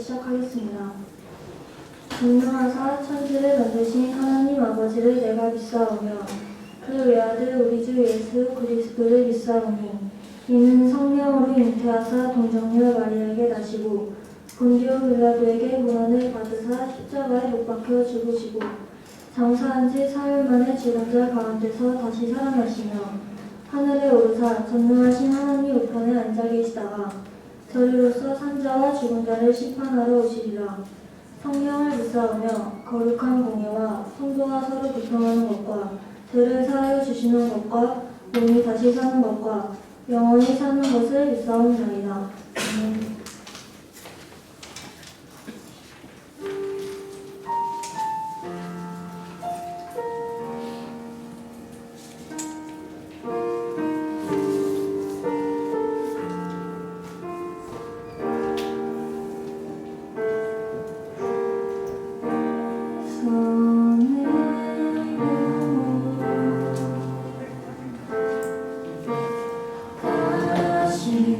시작하겠습니다. 전능하사 천지를 만드신 하나님 아버지를 내가 믿사오며 그 외아들 우리 주 예수 그리스도를 믿사오니 이는 성령으로 잉태하사 동정녀 마리아에게 나시고 본디오 빌라도에게 고난을 받으사 십자가에 못 박혀 죽으시고 장사한 지 사흘 만에 죽은 자 가운데서 다시 살아나시며 하늘에 오르사 전능하신 하나님 우편에 앉아 계시다가 저리로서 산자와 죽은 자를 심판하러 오시리라. 성령을 믿사오며 거룩한 공예와 성도가 서로 교통하는 것과 죄를 사하여 주시는 것과 몸이 다시 사는 것과 영원히 사는 것을 믿사옵나이다. 아멘. 다시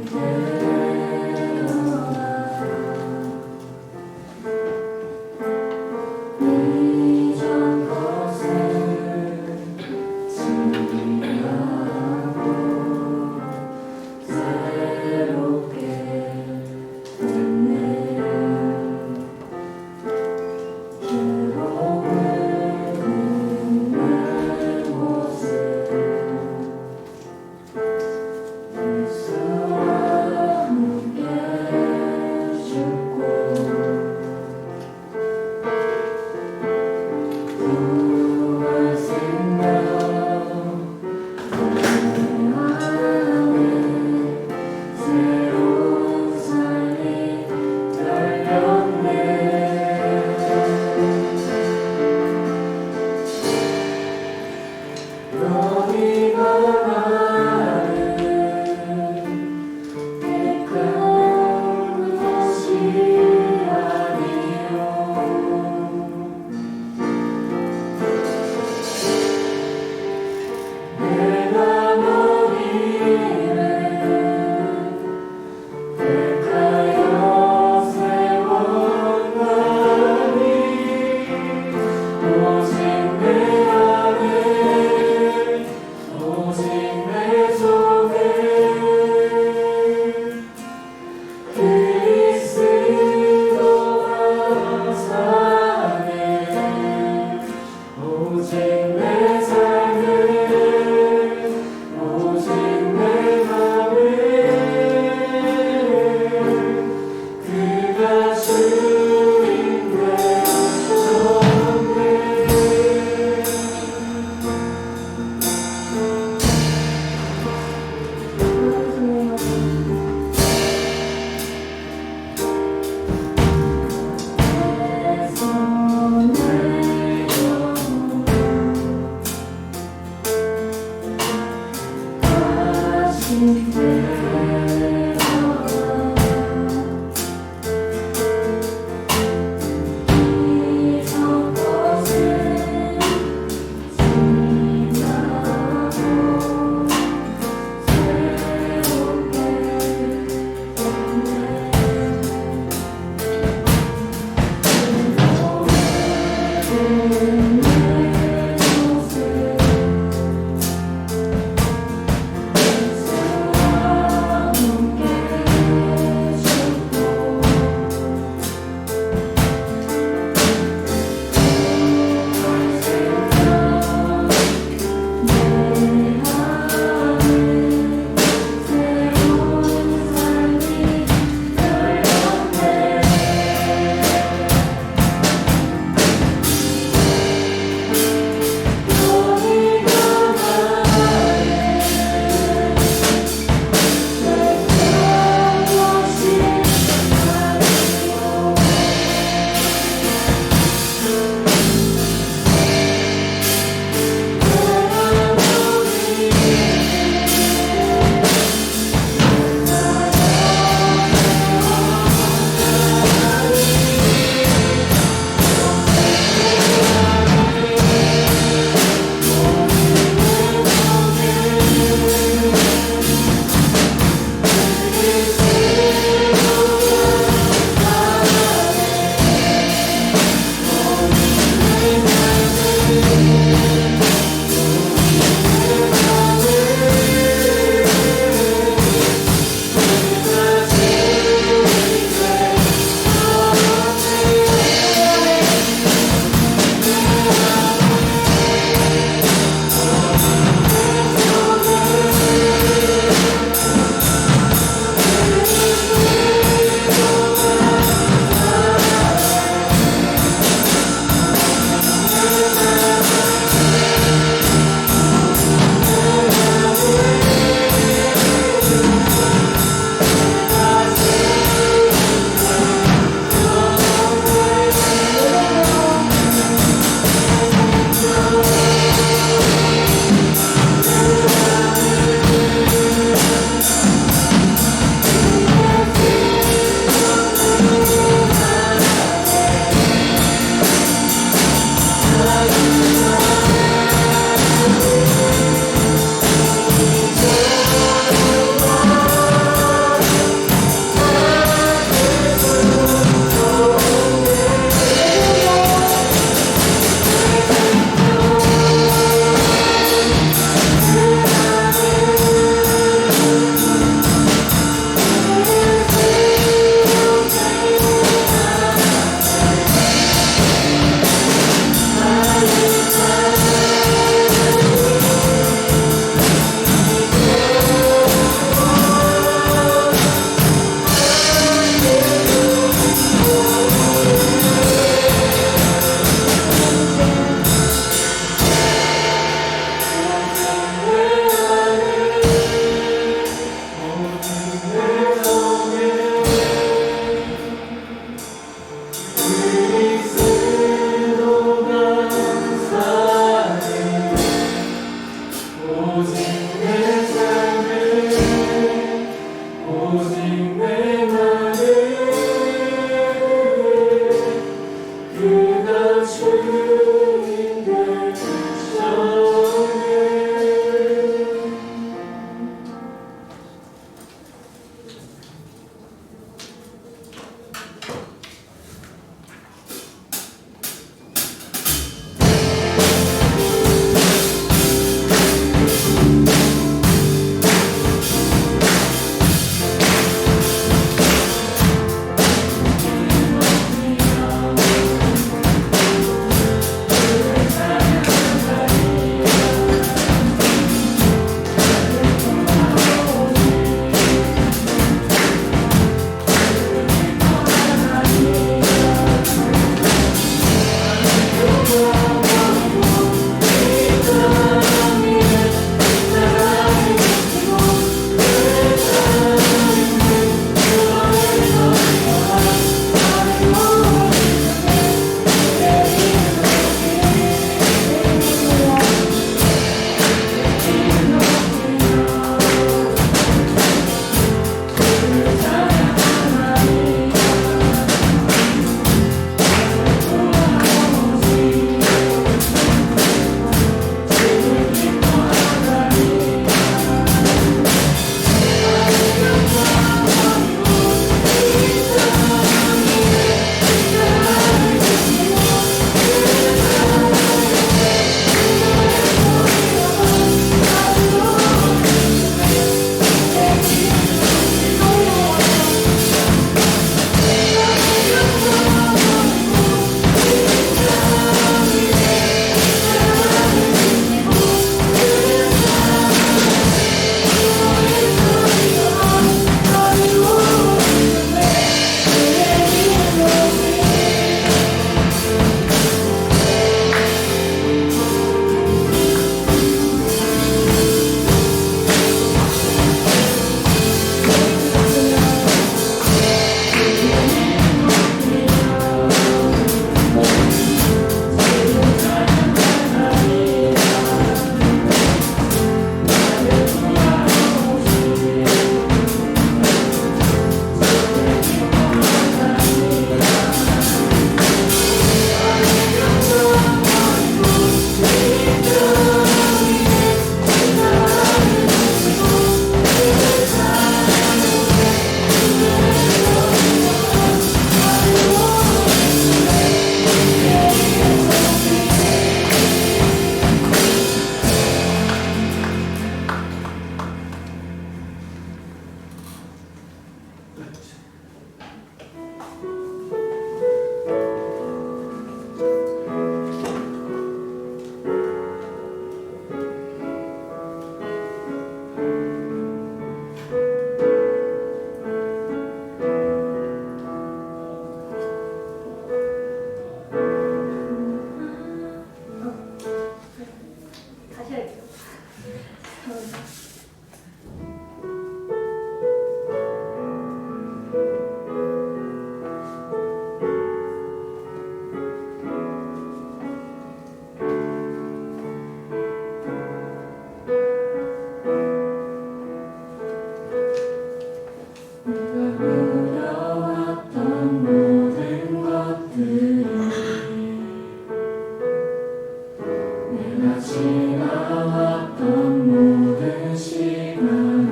내가 지나왔던 모든 시간이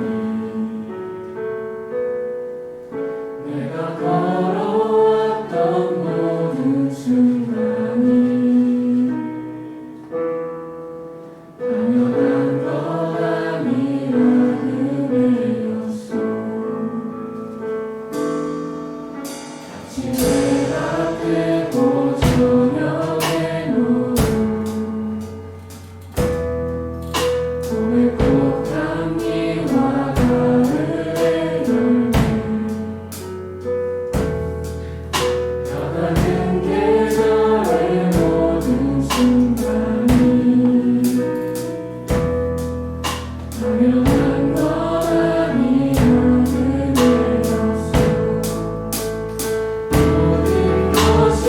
내가 걸어왔던 모든 순간이 당연한 것 아니라 은혜였소. 아침에 앞에고 저녁에 노을 봄의 꽃향기와 가을의 열매 변하는 계절의 모든 순간이 당연한 것 아니라 은혜였소. 모든 것이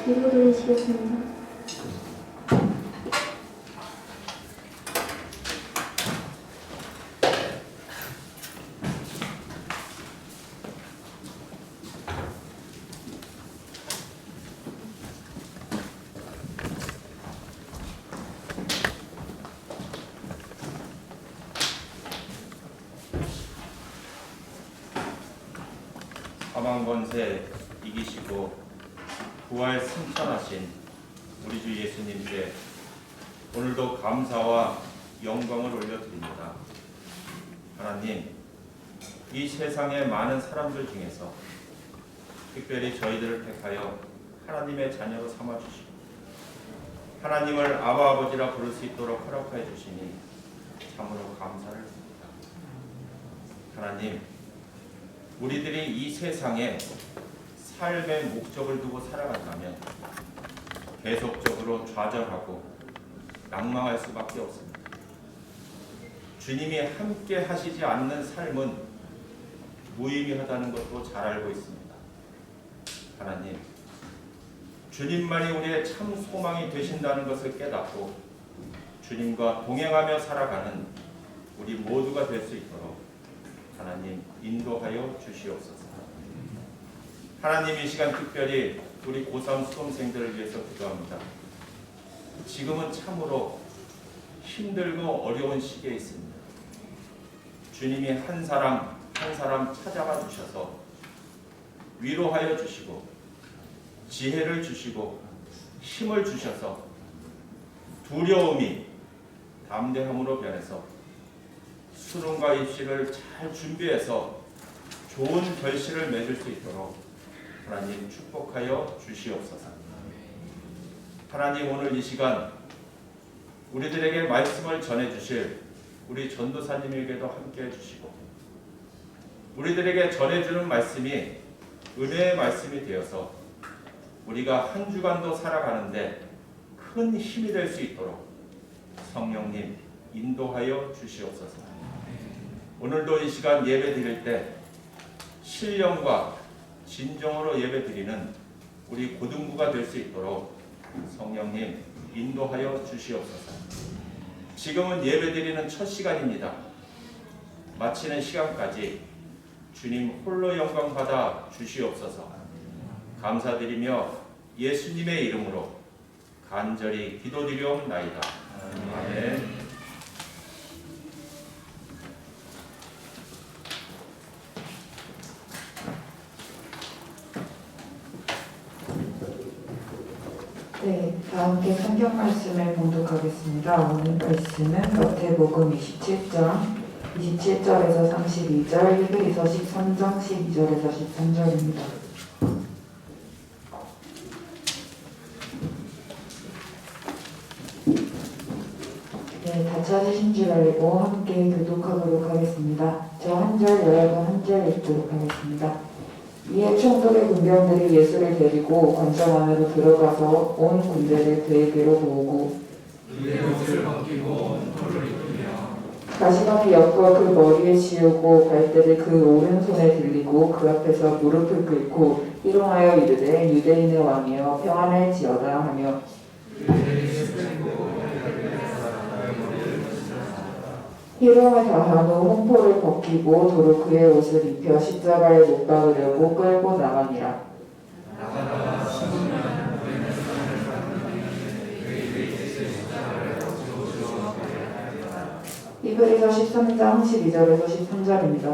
기도드리시겠습니다. 사망 권세 이기시고 부활 승천하신 우리 주 예수님께 오늘도 감사와 영광을 올려드립니다. 하나님, 이 세상의 많은 사람들 중에서 특별히 저희들을 택하여 하나님의 자녀로 삼아주시고 하나님을 아바 아버지라 부를 수 있도록 허락하여 주시니 참으로 감사를 드립니다. 하나님, 우리들이 이 세상에 삶의 목적을 두고 살아간다면 계속적으로 좌절하고 낭망할 수밖에 없습니다. 주님이 함께 하시지 않는 삶은 무의미하다는 것도 잘 알고 있습니다. 하나님, 주님만이 우리의 참 소망이 되신다는 것을 깨닫고 주님과 동행하며 살아가는 우리 모두가 될 수 있도록 하나님 인도하여 주시옵소서. 하나님, 이 시간 특별히 우리 고3 수험생들을 위해서 기도합니다. 지금은 참으로 힘들고 어려운 시기에 있습니다. 주님이 한 사람 한 사람 찾아가 주셔서 위로하여 주시고 지혜를 주시고 힘을 주셔서 두려움이 담대함으로 변해서 수능과 입시를 잘 준비해서 좋은 결실을 맺을 수 있도록 하나님 축복하여 주시옵소서. 하나님, 오늘 이 시간 우리들에게 말씀을 전해주실 우리 전도사님에게도 함께해 주시고 우리들에게 전해주는 말씀이 은혜의 말씀이 되어서 우리가 한 주간도 살아가는데 큰 힘이 될 수 있도록 성령님 인도하여 주시옵소서. 오늘도 이 시간 예배 드릴 때 신령과 진정으로 예배 드리는 우리 고등부가 될 수 있도록 성령님 인도하여 주시옵소서. 지금은 예배 드리는 첫 시간입니다. 마치는 시간까지 주님 홀로 영광 받아 주시옵소서. 감사드리며 예수님의 이름으로 간절히 기도드리옵나이다. 아멘. 네, 다 함께 성경 말씀을 봉독하겠습니다. 오늘 말씀은 마태복음 27절에서 32절, 히브리서 13장 12절에서 13절입니다. 네, 다 찾으신 줄 알고 함께 교독하도록 하겠습니다. 저 한 절, 여러분 한 절 읽도록 하겠습니다. 이에 총독의 군병들이 예수를 데리고 관전 안으로 들어가서 온 군대를 그에게로 모으고 그의 옷을 벗기고 털을 입히며 가시관을 엮어 그 머리에 지우고 발대를 그 오른손에 들리고 그 앞에서 무릎을 꿇고 희롱하여 이르되 유대인의 왕이여 평안할지어다 하며 희롱을 다한 후 홍포를 벗기고 도로 그의 옷을 입혀 십자가에 못 박으려고 끌고 나가니라. 나가다가 씹으면 그의 사랑을 받는 그에게 예수의 십자가를 져주어 히브리서 13장 12절에서 13절입니다.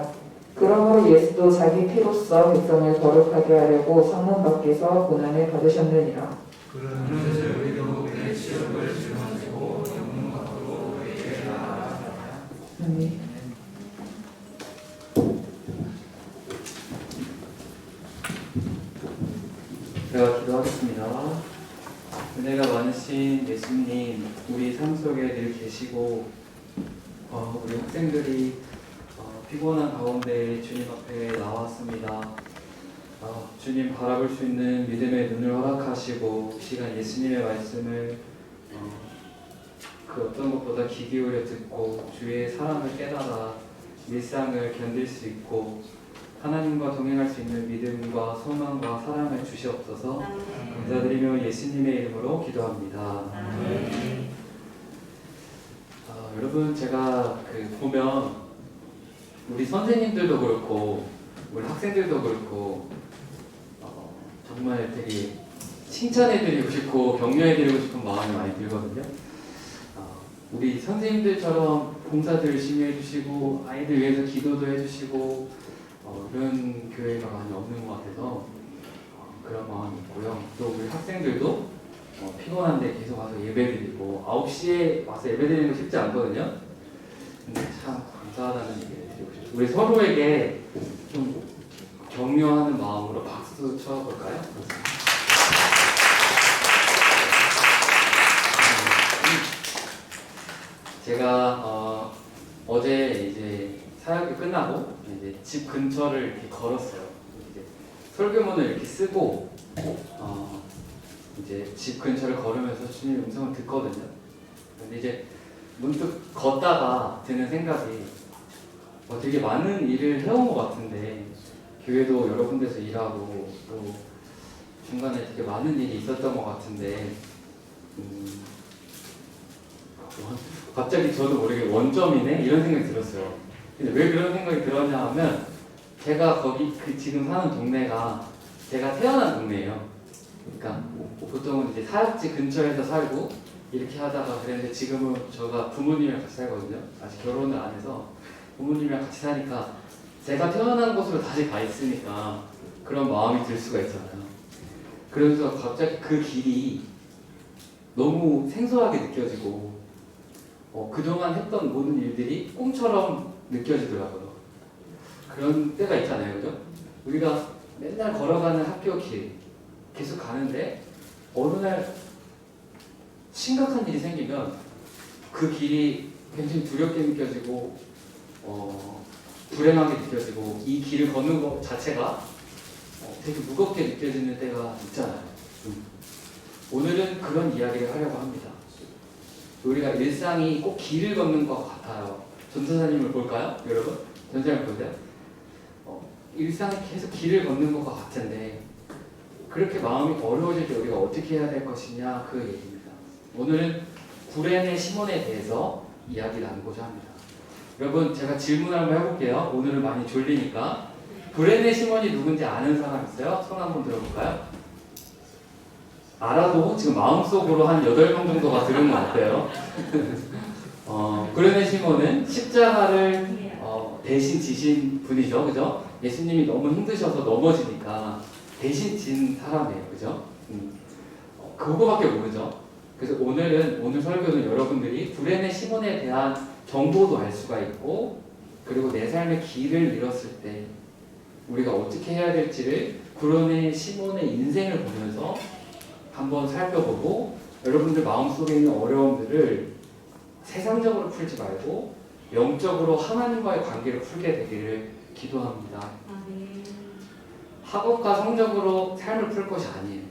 그러므로 예수도 자기 피로써 백성을 거룩하게 하려고 성문 밖에서 고난을 받으셨느니라. 그런 뜻을 우리도 그의 치욕을 짊어지고 영문 밖으로 그에게 나아가라. 제가 기도하겠습니다. 은혜가 많으신 예수님, 우리 삶 속에 늘 계시고 우리 학생들이 피곤한 가운데 주님 앞에 나왔습니다. 주님 바라볼 수 있는 믿음의 눈을 허락하시고 이 시간 예수님의 말씀을 그 어떤 것보다 귀 기울여 듣고 주의 사랑을 깨달아 일상을 견딜 수 있고 하나님과 동행할 수 있는 믿음과 소망과 사랑을 주시옵소서. 감사드리며 예수님의 이름으로 기도합니다. 여러분, 제가 보면 우리 선생님들도 그렇고 우리 학생들도 그렇고 정말 되게 칭찬해드리고 싶고 격려해드리고 싶은 마음이 많이 들거든요. 우리 선생님들처럼 봉사도 열심히 해주시고 아이들 위해서 기도도 해주시고 그런 교회가 많이 없는 것 같아서 그런 마음이 있고요. 또 우리 학생들도 피곤한데 계속 와서 예배드리고 9시에 와서 예배드리는 거 쉽지 않거든요. 근데 참 감사하다는 얘기를 드리고 싶어요. 우리 서로에게 좀 격려하는 마음으로 박수 쳐볼까요? 제가 어제 이제 사역이 끝나고 이제 집 근처를 이렇게 걸었어요. 이제 설교문을 이렇게 쓰고 이제 집 근처를 걸으면서 주님 음성을 듣거든요. 근데 이제 문득 걷다가 드는 생각이 되게 많은 일을 해온 것 같은데 교회도 여러 군데서 일하고 또 중간에 되게 많은 일이 있었던 것 같은데 갑자기 저도 모르게 원점이네 이런 생각이 들었어요. 근데 왜 그런 생각이 들었냐 하면 제가 거기 지금 사는 동네가 제가 태어난 동네예요. 그러니까 보통은 이제 사역지 근처에서 살고 이렇게 하다가 그랬는데 지금은 제가 부모님이랑 같이 살거든요. 아직 결혼을 안 해서 부모님이랑 같이 사니까 제가 태어난 곳으로 다시 가 있으니까 그런 마음이 들 수가 있잖아요. 그래서 갑자기 그 길이 너무 생소하게 느껴지고 그동안 했던 모든 일들이 꿈처럼 느껴지더라고요. 그런 때가 있잖아요. 그죠? 우리가 맨날 걸어가는 학교 길 계속 가는데 어느 날 심각한 일이 생기면 그 길이 굉장히 두렵게 느껴지고 불행하게 느껴지고 이 길을 걷는 것 자체가 되게 무겁게 느껴지는 때가 있잖아요. 오늘은 그런 이야기를 하려고 합니다. 우리가 일상이 꼭 길을 걷는 것 같아요. 전도사님을 볼까요? 여러분? 전도사님 보세요. 일상이 계속 길을 걷는 것 같은데 그렇게 마음이 어려워질 때 우리가 어떻게 해야 될 것이냐 그 얘기입니다. 오늘은 구레네 시몬에 대해서 이야기 나누고자 합니다. 여러분 제가 질문 한번 해볼게요. 오늘은 많이 졸리니까. 구레네 시몬이 누군지 아는 사람 있어요? 손 한번 들어볼까요? 알아도 지금 마음속으로 한 8명 정도가 들은 것 같아요. 구레네 시몬은 십자가를 대신 지신 분이죠. 그죠? 예수님이 너무 힘드셔서 넘어지니까 대신 진 사람이에요. 그죠? 그거밖에 모르죠. 그래서 오늘 설교는 여러분들이 구레네 시몬에 대한 정보도 알 수가 있고 그리고 내 삶의 길을 잃었을 때 우리가 어떻게 해야 될지를 구레네 시몬의 인생을 보면서 한번 살펴보고 여러분들 마음속에 있는 어려움들을 세상적으로 풀지 말고 영적으로 하나님과의 관계를 풀게 되기를 기도합니다. 학업과 성적으로 삶을 풀 것이 아니에요.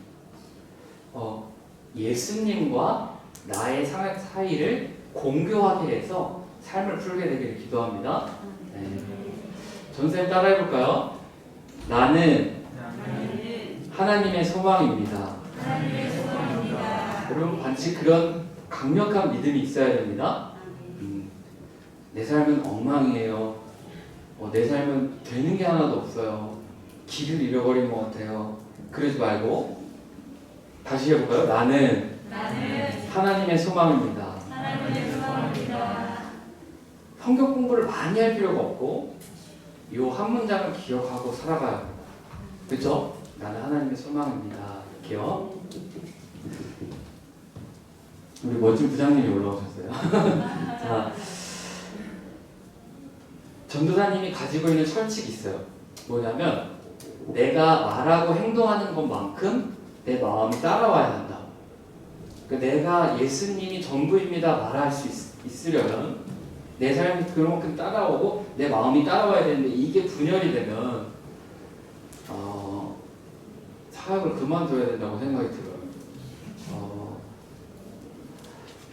예수님과 나의 사이를 공교하게 해서 삶을 풀게 되기를 기도합니다. 네. 전쌤 따라해볼까요? 나는 하나님의 소망입니다. 여러분 반드시 그런 강력한 믿음이 있어야 됩니다. 내 삶은 엉망이에요. 내 삶은 되는 게 하나도 없어요. 길을 잃어버린 것 같아요. 그러지 말고 다시 해볼까요? 나는 하나님의 소망입니다. 성경 공부를 많이 할 필요가 없고 이 한 문장을 기억하고 살아가야 합니다. 그렇죠? 나는 하나님의 소망입니다. 이렇게요. 우리 멋진 부장님이 올라오셨어요. 자, 전도사님이 가지고 있는 철칙이 있어요. 뭐냐면 내가 말하고 행동하는 것만큼 내 마음이 따라와야 한다. 그러니까 내가 예수님이 전부입니다 말할 수 있으려면 내 삶이 그만큼 따라오고 내 마음이 따라와야 되는데 이게 분열이 되면 사역을 그만둬야 된다고 생각이 들어요.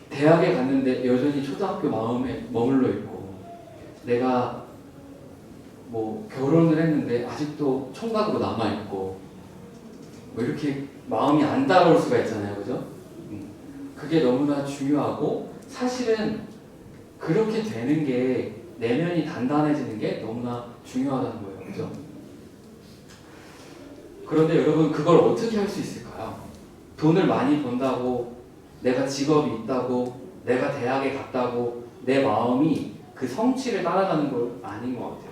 대학에 갔는데 여전히 초등학교 마음에 머물러 있고 내가 뭐 결혼을 했는데 아직도 총각으로 남아있고 뭐 이렇게 마음이 안 따라올 수가 있잖아요. 그죠? 그게 너무나 중요하고 사실은 그렇게 되는 게 내면이 단단해지는 게 너무나 중요하다는 거예요. 그죠? 그런데 여러분 그걸 어떻게 할 수 있을까요? 돈을 많이 번다고 내가 직업이 있다고 내가 대학에 갔다고 내 마음이 그 성취를 따라가는 건 아닌 것 같아요.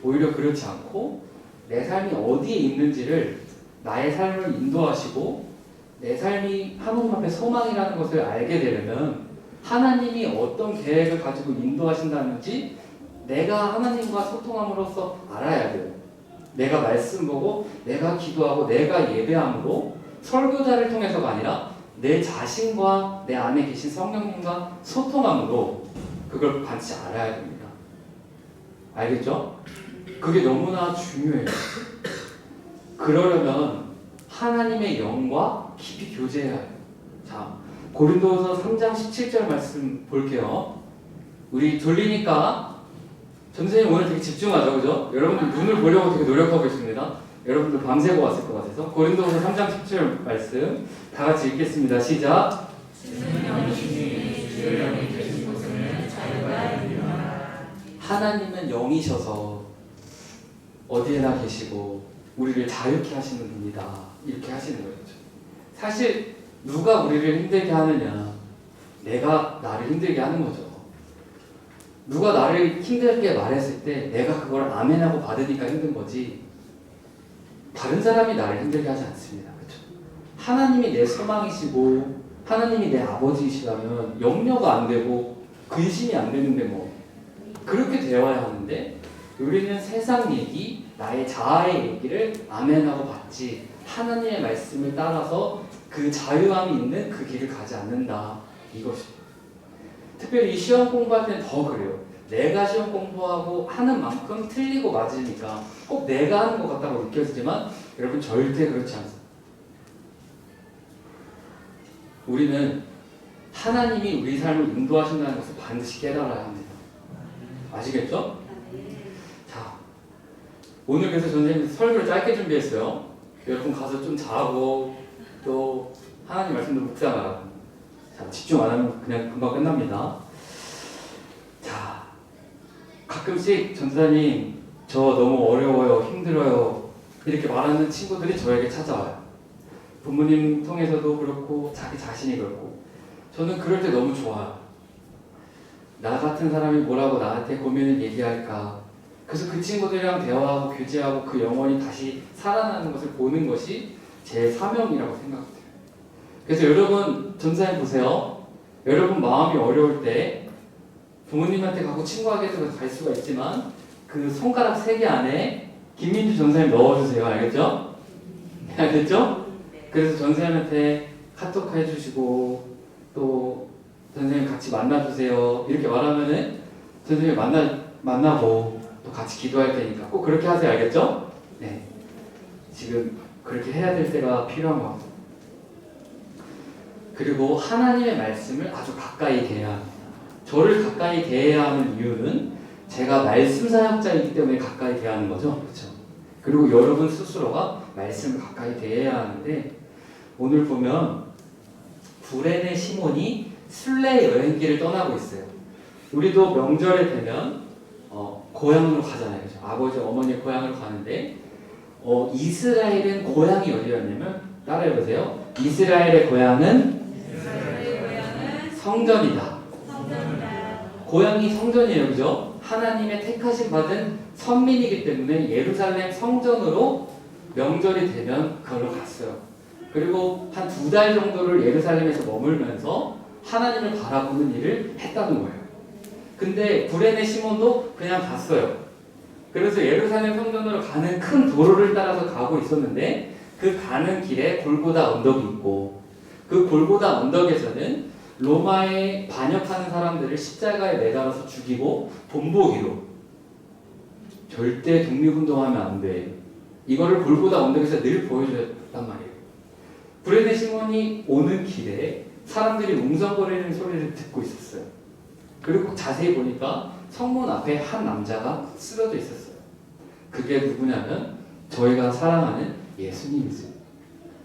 오히려 그렇지 않고 내 삶이 어디에 있는지를 나의 삶을 인도하시고 내 삶이 하나님 앞에 소망이라는 것을 알게 되려면 하나님이 어떤 계획을 가지고 인도하신다는지 내가 하나님과 소통함으로써 알아야 돼요. 내가 말씀 보고 내가 기도하고 내가 예배함으로 설교자를 통해서가 아니라 내 자신과 내 안에 계신 성령님과 소통함으로 그걸 반드시 알아야 됩니다. 알겠죠? 그게 너무나 중요해요. 그러려면 하나님의 영과 깊이 교제해야 해요. 자, 고린도서 3장 17절 말씀 볼게요. 우리 돌리니까 전선생님 오늘 되게 집중하죠, 그죠? 여러분들 눈을 보려고 되게 노력하고 있습니다. 여러분들 밤새고 왔을 것 같아서 고린도서 3장 17절 말씀 다 같이 읽겠습니다. 시작. 하나님은 영이셔서 어디에나 계시고 우리를 자유케 하시는 분이다. 이렇게 하시는 거죠. 사실 누가 우리를 힘들게 하느냐? 내가 나를 힘들게 하는 거죠. 누가 나를 힘들게 말했을 때 내가 그걸 아멘하고 받으니까 힘든 거지 다른 사람이 나를 힘들게 하지 않습니다. 그렇죠? 하나님이 내 소망이시고 하나님이 내 아버지이시라면 염려가 안 되고 근심이 안 되는데 뭐 그렇게 되어야 하는데 우리는 세상 얘기, 나의 자아의 얘기를 아멘하고 받지 하나님의 말씀을 따라서 그 자유함이 있는 그 길을 가지 않는다. 이것입니다. 특별히 시험 공부할 때는 더 그래요. 내가 시험 공부하고 하는 만큼 틀리고 맞으니까 꼭 내가 하는 것 같다고 느껴지지만 여러분 절대 그렇지 않습니다. 우리는 하나님이 우리 삶을 인도하신다는 것을 반드시 깨달아야 합니다. 아시겠죠? 자, 오늘 그래서 선생님 설교를 짧게 준비했어요. 여러분 가서 좀 자고 또 하나님 말씀도 묵상하라고. 자, 집중 안 하면 그냥 금방 끝납니다. 자, 가끔씩 전사님 저 너무 어려워요, 힘들어요 이렇게 말하는 친구들이 저에게 찾아와요. 부모님 통해서도 그렇고 자기 자신이 그렇고 저는 그럴 때 너무 좋아요. 나 같은 사람이 뭐라고 나한테 고민을 얘기할까. 그래서 그 친구들이랑 대화하고 교제하고 그 영혼이 다시 살아나는 것을 보는 것이 제 사명이라고 생각해요. 그래서 여러분 전사님 보세요. 여러분 마음이 어려울 때 부모님한테 가고 친구에게도 갈 수가 있지만 그 손가락 3개 안에 김민주 전사님 넣어주세요. 알겠죠? 알겠죠? 그래서 전사님한테 카톡 해주시고 또 선생님 같이 만나주세요 이렇게 말하면은 선생님 만나고 또 같이 기도할 테니까 꼭 그렇게 하세요. 알겠죠? 네, 지금 그렇게 해야 될 때가 필요한 것 같아요. 그리고 하나님의 말씀을 아주 가까이 대해야 합니다. 저를 가까이 대해야 하는 이유는 제가 말씀 사역자이기 때문에 가까이 대해야 하는 거죠. 그렇죠? 그리고 여러분 스스로가 말씀을 가까이 대해야 하는데 오늘 보면 구레네 시몬이 순례 여행기를 떠나고 있어요. 우리도 명절에 되면 고향으로 가잖아요. 그렇죠? 아버지 어머니 고향으로 가는데 이스라엘은 고향이 어디였냐면 따라해보세요. 이스라엘의 고향은 성전이다. 고향이 성전이에요. 그죠? 하나님의 택하심 받은 선민이기 때문에 예루살렘 성전으로 명절이 되면 그걸로 갔어요. 그리고 한 2달 정도를 예루살렘에서 머물면서 하나님을 바라보는 일을 했다는 거예요. 근데 구레네 시몬도 그냥 갔어요. 그래서 예루살렘 성전으로 가는 큰 도로를 따라서 가고 있었는데 그 가는 길에 골고다 언덕이 있고 그 골고다 언덕에서는 로마에 반역하는 사람들을 십자가에 매달아서 죽이고 본보기로 절대 독립운동하면 안 돼. 이거를 골고다 언덕에서 늘 보여줬단 말이에요. 구레네 시몬이 오는 길에 사람들이 웅성거리는 소리를 듣고 있었어요. 그리고 자세히 보니까 성문 앞에 한 남자가 쓰러져 있었어요. 그게 누구냐면 저희가 사랑하는 예수님이세요.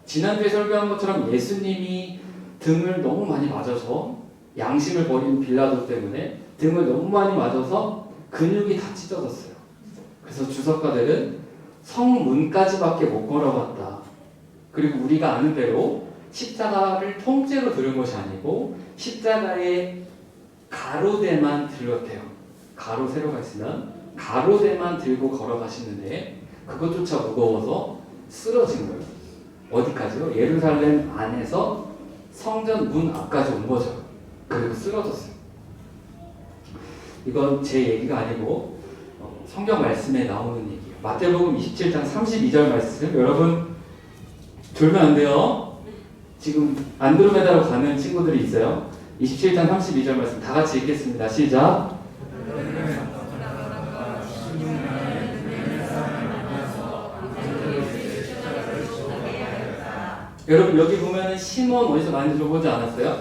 지난주에 설교한 것처럼 예수님이 등을 너무 많이 맞아서 양심을 버린 빌라도 때문에 등을 너무 많이 맞아서 근육이 다 찢어졌어요. 그래서 주석가들은 성문까지밖에 못 걸어갔다. 그리고 우리가 아는 대로 십자가를 통째로 들은 것이 아니고 십자가의 가로대만 들었대요. 가로 세로가 있으면 가로대만 들고 걸어가시는데 그것조차 무거워서 쓰러진 거예요. 어디까지요? 예루살렘 안에서 성전 문 앞까지 온 거죠. 그리고 쓰러졌어요. 이건 제 얘기가 아니고 성경 말씀에 나오는 얘기예요. 마태복음 27장 32절 말씀 여러분 졸면 안 돼요. 지금 안드로메다로 가는 친구들이 있어요. 27장 32절 말씀 다 같이 읽겠습니다. 시작. 여러분 여기 보면은 시몬 어디서 많이 들어보지 않았어요?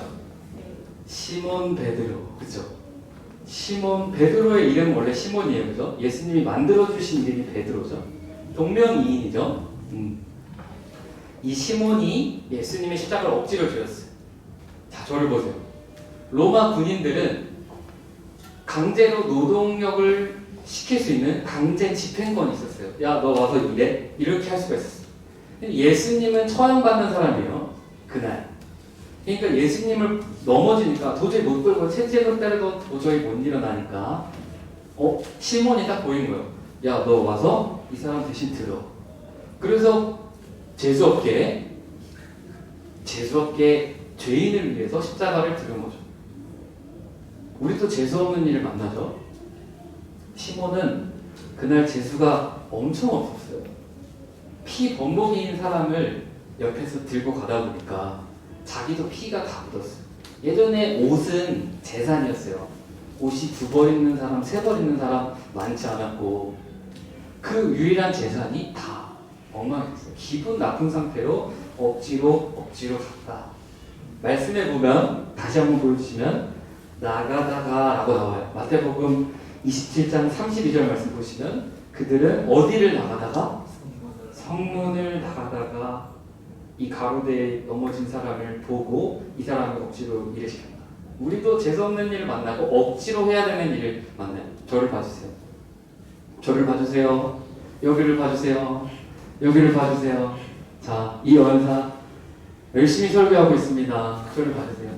시몬 베드로, 그죠? 시몬 베드로의 이름은 원래 시몬이에요, 그죠? 예수님이 만들어 주신 이름이 베드로죠. 동명이인이죠. 이 시몬이 예수님의 십자가를 억지로 지었어요. 자, 저를 보세요. 로마 군인들은 강제로 노동력을 시킬 수 있는 강제 집행권이 있었어요. 야, 너 와서 일해? 이렇게 할 수가 있었어요. 예수님은 처형받는 사람이에요. 그날. 그러니까 예수님을 넘어지니까 도저히 못 끌고 채찍을 때려도 도저히 못 일어나니까 시몬이 딱 보인 거예요. 야, 너 와서 이 사람 대신 들어. 그래서 재수없게 죄인을 위해서 십자가를 들은 거죠. 우리도 재수없는 일을 만나죠. 시몬은 그날 재수가 엄청 없었어요. 피 범벅이인 사람을 옆에서 들고 가다 보니까 자기도 피가 다 묻었어요. 예전에 옷은 재산이었어요. 옷이 2벌 있는 사람, 3벌 있는 사람 많지 않았고 그 유일한 재산이 다 엉망이었어요. 기분 나쁜 상태로 억지로 갔다. 말씀해 보면 다시 한번 보여주시면 나가다가 라고 나와요. 마태복음 27장 32절 말씀 보시면 그들은 어디를 나가다가? 성문을 나가다가 이 가로대에 넘어진 사람을 보고 이 사람을 억지로 일을 시켰다. 우리도 재수없는 일을 만나고 억지로 해야 되는 일을 만나요. 저를 봐주세요. 저를 봐주세요. 여기를 봐주세요. 여기를 봐주세요. 자, 이 연사 열심히 설교하고 있습니다. 저를 봐주세요.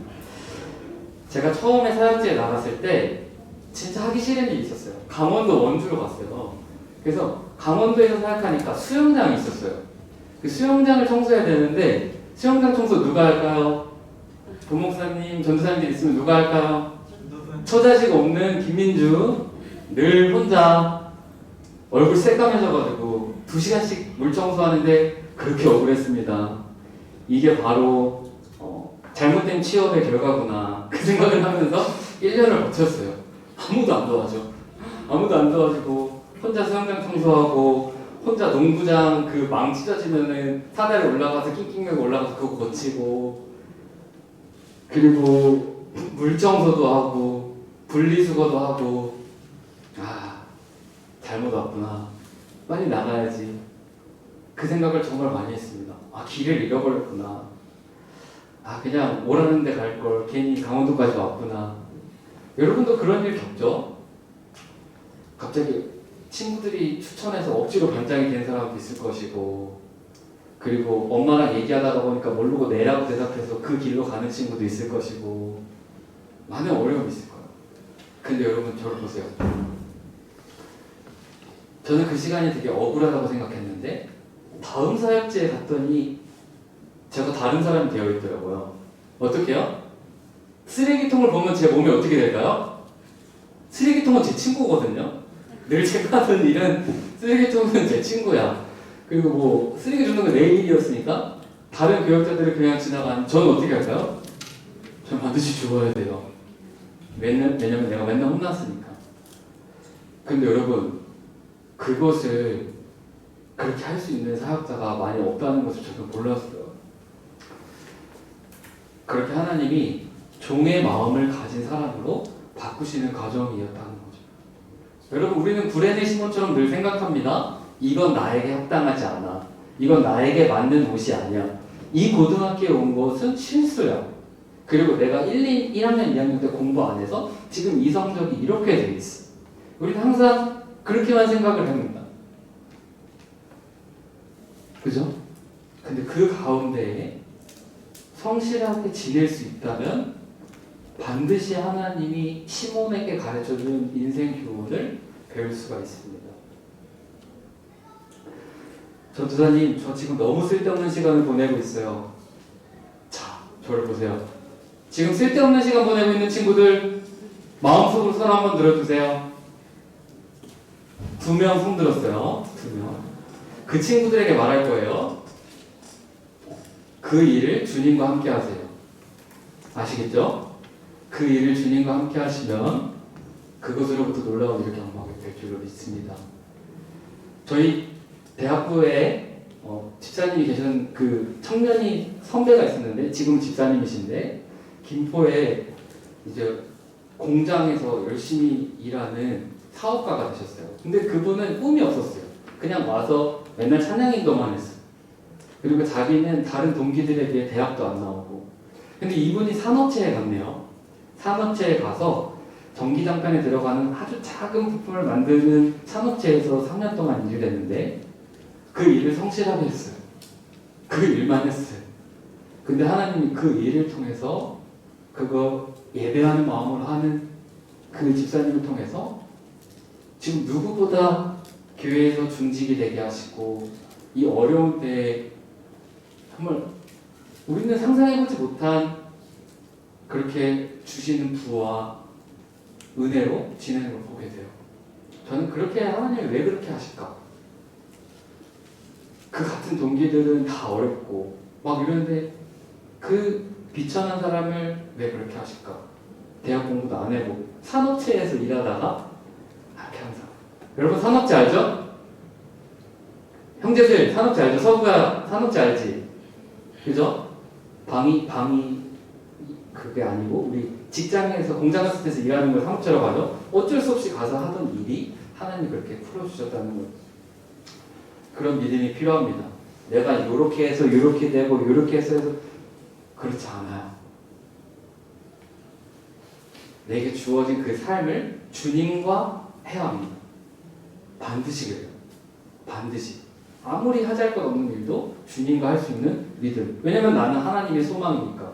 제가 처음에 사역지에 나갔을 때 진짜 하기 싫은 일이 있었어요. 강원도 원주로 갔어요. 그래서 강원도에서 사역하니까 수영장이 있었어요. 그 수영장을 청소해야 되는데 수영장 청소 누가 할까요? 부목사님, 전도사님들 있으면 누가 할까요? 처자식 없는 김민주 늘 혼자 얼굴 새까매져가지고 2시간씩 물 청소하는데 그렇게 억울했습니다. 이게 바로 잘못된 취업의 결과구나 그 생각을 하면서 1년을 버텼어요. 아무도 안 도와줘. 아무도 안 도와주고 혼자 수영장 청소하고 혼자 농구장 그 망 찢어지면은 사다리 올라가서 낑낑거리고 올라가서 그거 고치고 그리고 물청소도 하고 분리수거도 하고 잘못 왔구나. 빨리 나가야지. 그 생각을 정말 많이 했습니다. 길을 잃어버렸구나. 그냥 오라는 데 갈 걸 괜히 강원도까지 왔구나. 여러분도 그런 일 겪죠? 갑자기 친구들이 추천해서 억지로 반장이 된 사람도 있을 것이고 그리고 엄마랑 얘기하다가 보니까 모르고 내라고 대답해서 그 길로 가는 친구도 있을 것이고 많은 어려움이 있을 거예요. 근데 여러분 저를 보세요. 저는 그 시간이 되게 억울하다고 생각했는데 다음 사역지에 갔더니 제가 다른 사람이 되어 있더라고요. 어떻게요? 쓰레기통을 보면 제 몸이 어떻게 될까요? 쓰레기통은 제 친구거든요. 늘 제가 하던 일은 쓰레기통은 제 친구야. 그리고 뭐 쓰레기 줍는 건 내 일이었으니까 다른 교역자들이 그냥 지나가는 저는 어떻게 할까요? 전 반드시 죽어야 돼요. 왜냐면 내가 맨날 혼났으니까. 근데 여러분 그것을 그렇게 할 수 있는 사역자가 많이 없다는 것을 저는 몰랐어요. 그렇게 하나님이 종의 마음을 가진 사람으로 바꾸시는 과정이었다는 거죠. 여러분 우리는 구레네 시몬처럼 늘 생각합니다. 이건 나에게 합당하지 않아. 이건 나에게 맞는 옷이 아니야. 이 고등학교에 온 것은 실수야. 그리고 내가 1학년, 2학년 때 공부 안 해서 지금 이 성적이 이렇게 돼 있어. 우리는 항상 그렇게만 생각을 합니다. 그죠? 근데 그 가운데에 성실하게 지낼 수 있다면 반드시 하나님이 시몬에게 가르쳐준 인생 교훈을 배울 수가 있습니다. 전도사님, 저 지금 너무 쓸데없는 시간을 보내고 있어요. 자, 저를 보세요. 지금 쓸데없는 시간 보내고 있는 친구들 마음속으로 손 한번 들어주세요. 2명 손 들었어요. 2명. 그 친구들에게 말할 거예요. 그 일을 주님과 함께 하세요. 아시겠죠? 그 일을 주님과 함께 하시면 그것으로부터 놀라운 일을 경험하게 될 줄로 믿습니다. 저희 대학부에 집사님이 계신 그 청년이 선배가 있었는데 지금 집사님이신데 김포에 이제 공장에서 열심히 일하는 사업가가 되셨어요. 근데 그분은 꿈이 없었어요. 그냥 와서 맨날 찬양 인도만 했어요. 그리고 자기는 다른 동기들에 비해 대학도 안 나오고. 근데 이분이 산업체에 갔네요. 산업체에 가서 전기장판에 들어가는 아주 작은 부품을 만드는 산업체에서 3년 동안 일을 했는데 그 일을 성실하게 했어요. 그 일만 했어요. 근데 하나님이 그 일을 통해서 그거 예배하는 마음으로 하는 그 집사님을 통해서 지금 누구보다 교회에서 중직이 되게 하시고 이 어려운 때에 정말 우리는 상상해보지 못한 그렇게 주시는 부와 은혜로 지내는 걸 보게 돼요. 저는 그렇게 하나님이 왜 그렇게 하실까? 그 같은 동기들은 다 어렵고 막 이러는데 그 비천한 사람을 왜 그렇게 하실까? 대학 공부도 안 해보고 산업체에서 일하다가 이렇게 항상 여러분 산업체 알죠? 형제들 산업체 알죠? 서구야 산업체 알지? 그죠? 방이 그게 아니고 우리 직장에서 공장 같은 데서 일하는 걸 산업체라고 하죠. 어쩔 수 없이 가서 하던 일이 하나님이 그렇게 풀어주셨다는 거예요. 그런 믿음이 필요합니다. 내가 요렇게 해서 요렇게 되고 요렇게 해서 그렇지 않아요. 내게 주어진 그 삶을 주님과 해야 합니다. 반드시 그래요. 반드시. 아무리 하잘 것 없는 일도 주님과 할 수 있는 믿음. 왜냐면 나는 하나님의 소망이니까.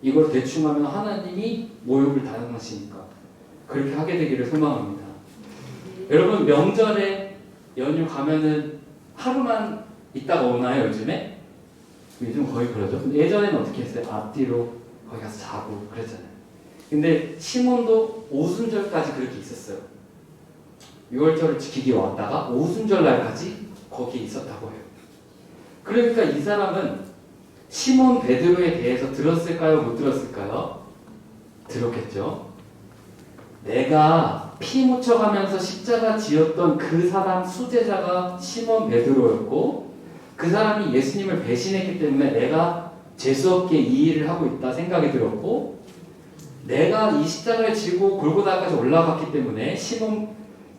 이걸 대충 하면 하나님이 모욕을 당하시니까. 그렇게 하게 되기를 소망합니다. 여러분 명절에 연휴 가면은 하루만 있다가 오나요 요즘에? 요즘 거의 그러죠. 근데 예전에는 어떻게 했어요? 앞뒤로 거기 가서 자고 그랬잖아요. 근데 시몬도 오순절까지 그렇게 있었어요. 6월절을 지키기 왔다가 오순절 날까지 거기에 있었다고 해요. 그러니까 이 사람은 시몬 베드로에 대해서 들었을까요? 못 들었을까요? 들었겠죠. 내가 피 묻혀가면서 십자가 지었던 그 사람 수제자가 시몬 베드로였고 그 사람이 예수님을 배신했기 때문에 내가 재수없게 이 일을 하고 있다 생각이 들었고 내가 이 십자가를 지고 골고다까지 올라갔기 때문에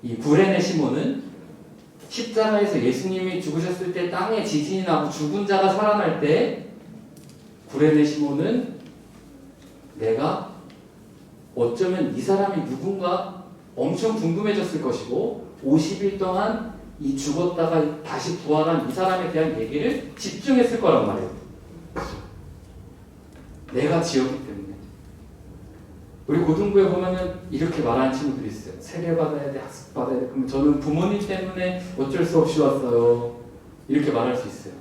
이 구레네 시몬은 십자가에서 예수님이 죽으셨을 때 땅에 지진이 나고 죽은 자가 살아날 때 구레네 시몬은 내가 어쩌면 이 사람이 누군가 엄청 궁금해졌을 것이고 50일 동안 이 죽었다가 다시 부활한 이 사람에 대한 얘기를 집중했을 거란 말이에요. 내가 지었기 때문에. 우리 고등부에 보면은 이렇게 말하는 친구들이 있어요. 세례 받아야 돼, 학습 받아야 돼. 그럼 저는 부모님 때문에 어쩔 수 없이 왔어요. 이렇게 말할 수 있어요.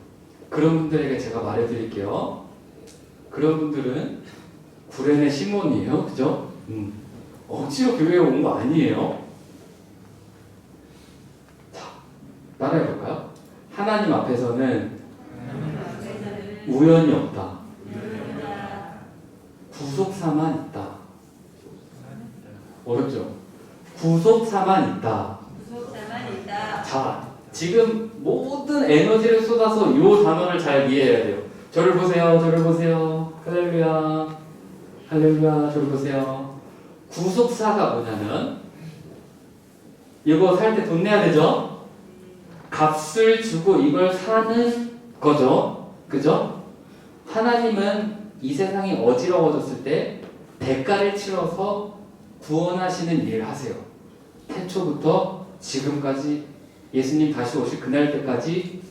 그런 분들에게 제가 말해드릴게요. 그런 분들은 구레네 시몬이에요. 그죠? 억지로 교회에 온 거 아니에요. 자, 따라해볼까요? 하나님 앞에서는 우연이 없다. 구속사만 있다. 어렵죠? 구속사만 있다. 자, 지금 모든 에너지를 쏟아서 이 단어를 잘 이해해야 돼요. 저를 보세요. 저를 보세요. 할렐루야. 할렐루야. 저를 보세요. 구속사가 뭐냐면 이거 살 때 돈 내야 되죠? 값을 주고 이걸 사는 거죠. 그죠? 하나님은 이 세상이 어지러워졌을 때 대가를 치러서 구원하시는 일을 하세요. 태초부터 지금까지 예수님 다시 오실 그날 때까지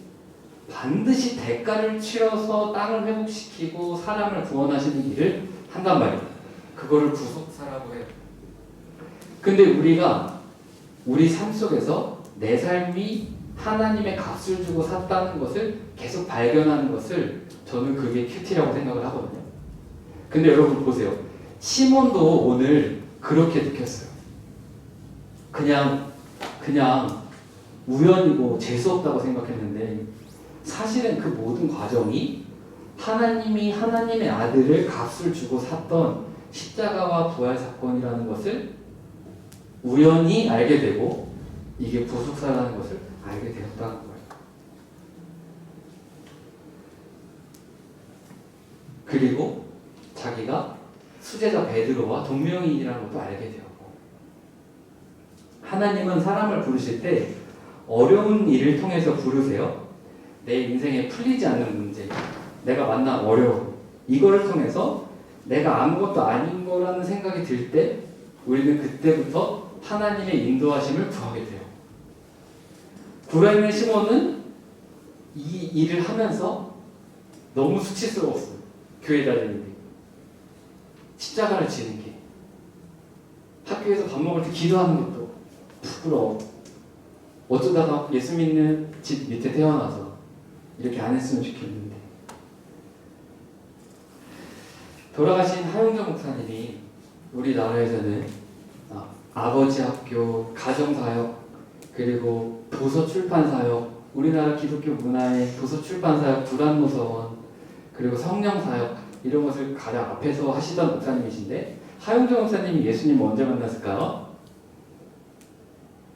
반드시 대가를 치러서 땅을 회복시키고 사람을 구원하시는 일을 한단 말이에요. 그거를 구속사라고 해요. 근데 우리가 우리 삶 속에서 내 삶이 하나님의 값을 주고 샀다는 것을 계속 발견하는 것을 저는 그게 큐티라고 생각을 하거든요. 근데 여러분 보세요. 시몬도 오늘 그렇게 느꼈어요. 그냥 우연이고 재수없다고 생각했는데 사실은 그 모든 과정이 하나님이 하나님의 아들을 값을 주고 샀던 십자가와 부활 사건이라는 것을 우연히 알게 되고 이게 구속사라는 것을 알게 되었다는 거예요. 그리고 자기가 수제자 베드로와 동명이인이라는 것도 알게 되었고, 하나님은 사람을 부르실 때 어려운 일을 통해서 부르세요. 내 인생에 풀리지 않는 문제, 내가 만난 어려움, 이거를 통해서 내가 아무것도 아닌 거라는 생각이 들 때 우리는 그때부터 하나님의 인도하심을 구하게 돼요. 구레네 시몬은 이 일을 하면서 너무 수치스러웠어요. 교회 다니는데 십자가를 지는 게, 학교에서 밥 먹을 때 기도하는 것도 부끄러워. 어쩌다가 예수 믿는 집 밑에 태어나서 이렇게 안 했으면 좋겠는데. 돌아가신 하용정 목사님이 우리나라에서는 아버지 학교, 가정사역, 그리고 도서 출판사역, 우리나라 기독교 문화의 도서 출판사역, 불안노서원, 그리고 성령사역, 이런 것을 가장 앞에서 하시던 목사님이신데, 하용정 목사님이 예수님 언제 만났을까요?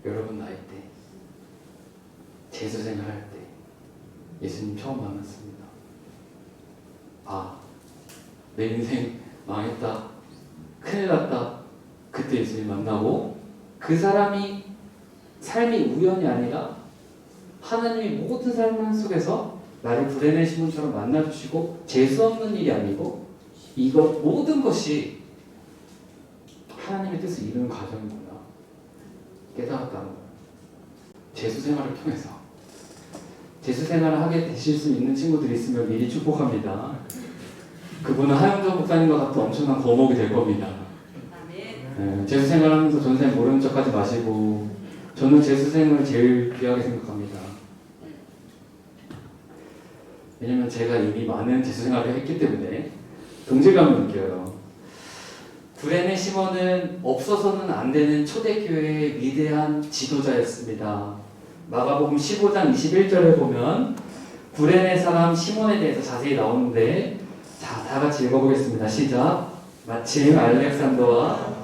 여러분 나이 때, 재수생활 할 때 예수님 처음 만났습니다. 아, 내 인생 망했다, 큰일 났다. 그때 예수님 만나고, 그 사람이 삶이 우연이 아니라 하나님이 모든 삶 속에서 나를 구레네 시몬처럼 만나주시고, 재수 없는 일이 아니고 이것 모든 것이 하나님의 뜻을 이루는 과정이구나 깨달았다는 거예요. 재수 생활을 통해서. 재수 생활을 하게 되실 수 있는 친구들이 있으면 미리 축복합니다. 그분은 하용정 목사님과 같은 엄청난 거목이 될 겁니다. 재수 생활하면서 전생 모르는 척하지 마시고, 저는 재수 생활을 제일 귀하게 생각합니다. 왜냐면 제가 이미 많은 재수 생활을 했기 때문에 동질감을 느껴요. 구레네 시몬은 없어서는 안 되는 초대교회의 위대한 지도자였습니다. 마가복음 15장 21절에 보면 구레네 사람 시몬에 대해서 자세히 나오는데, 자, 다 같이 읽어보겠습니다. 시작. 마침 알렉산더와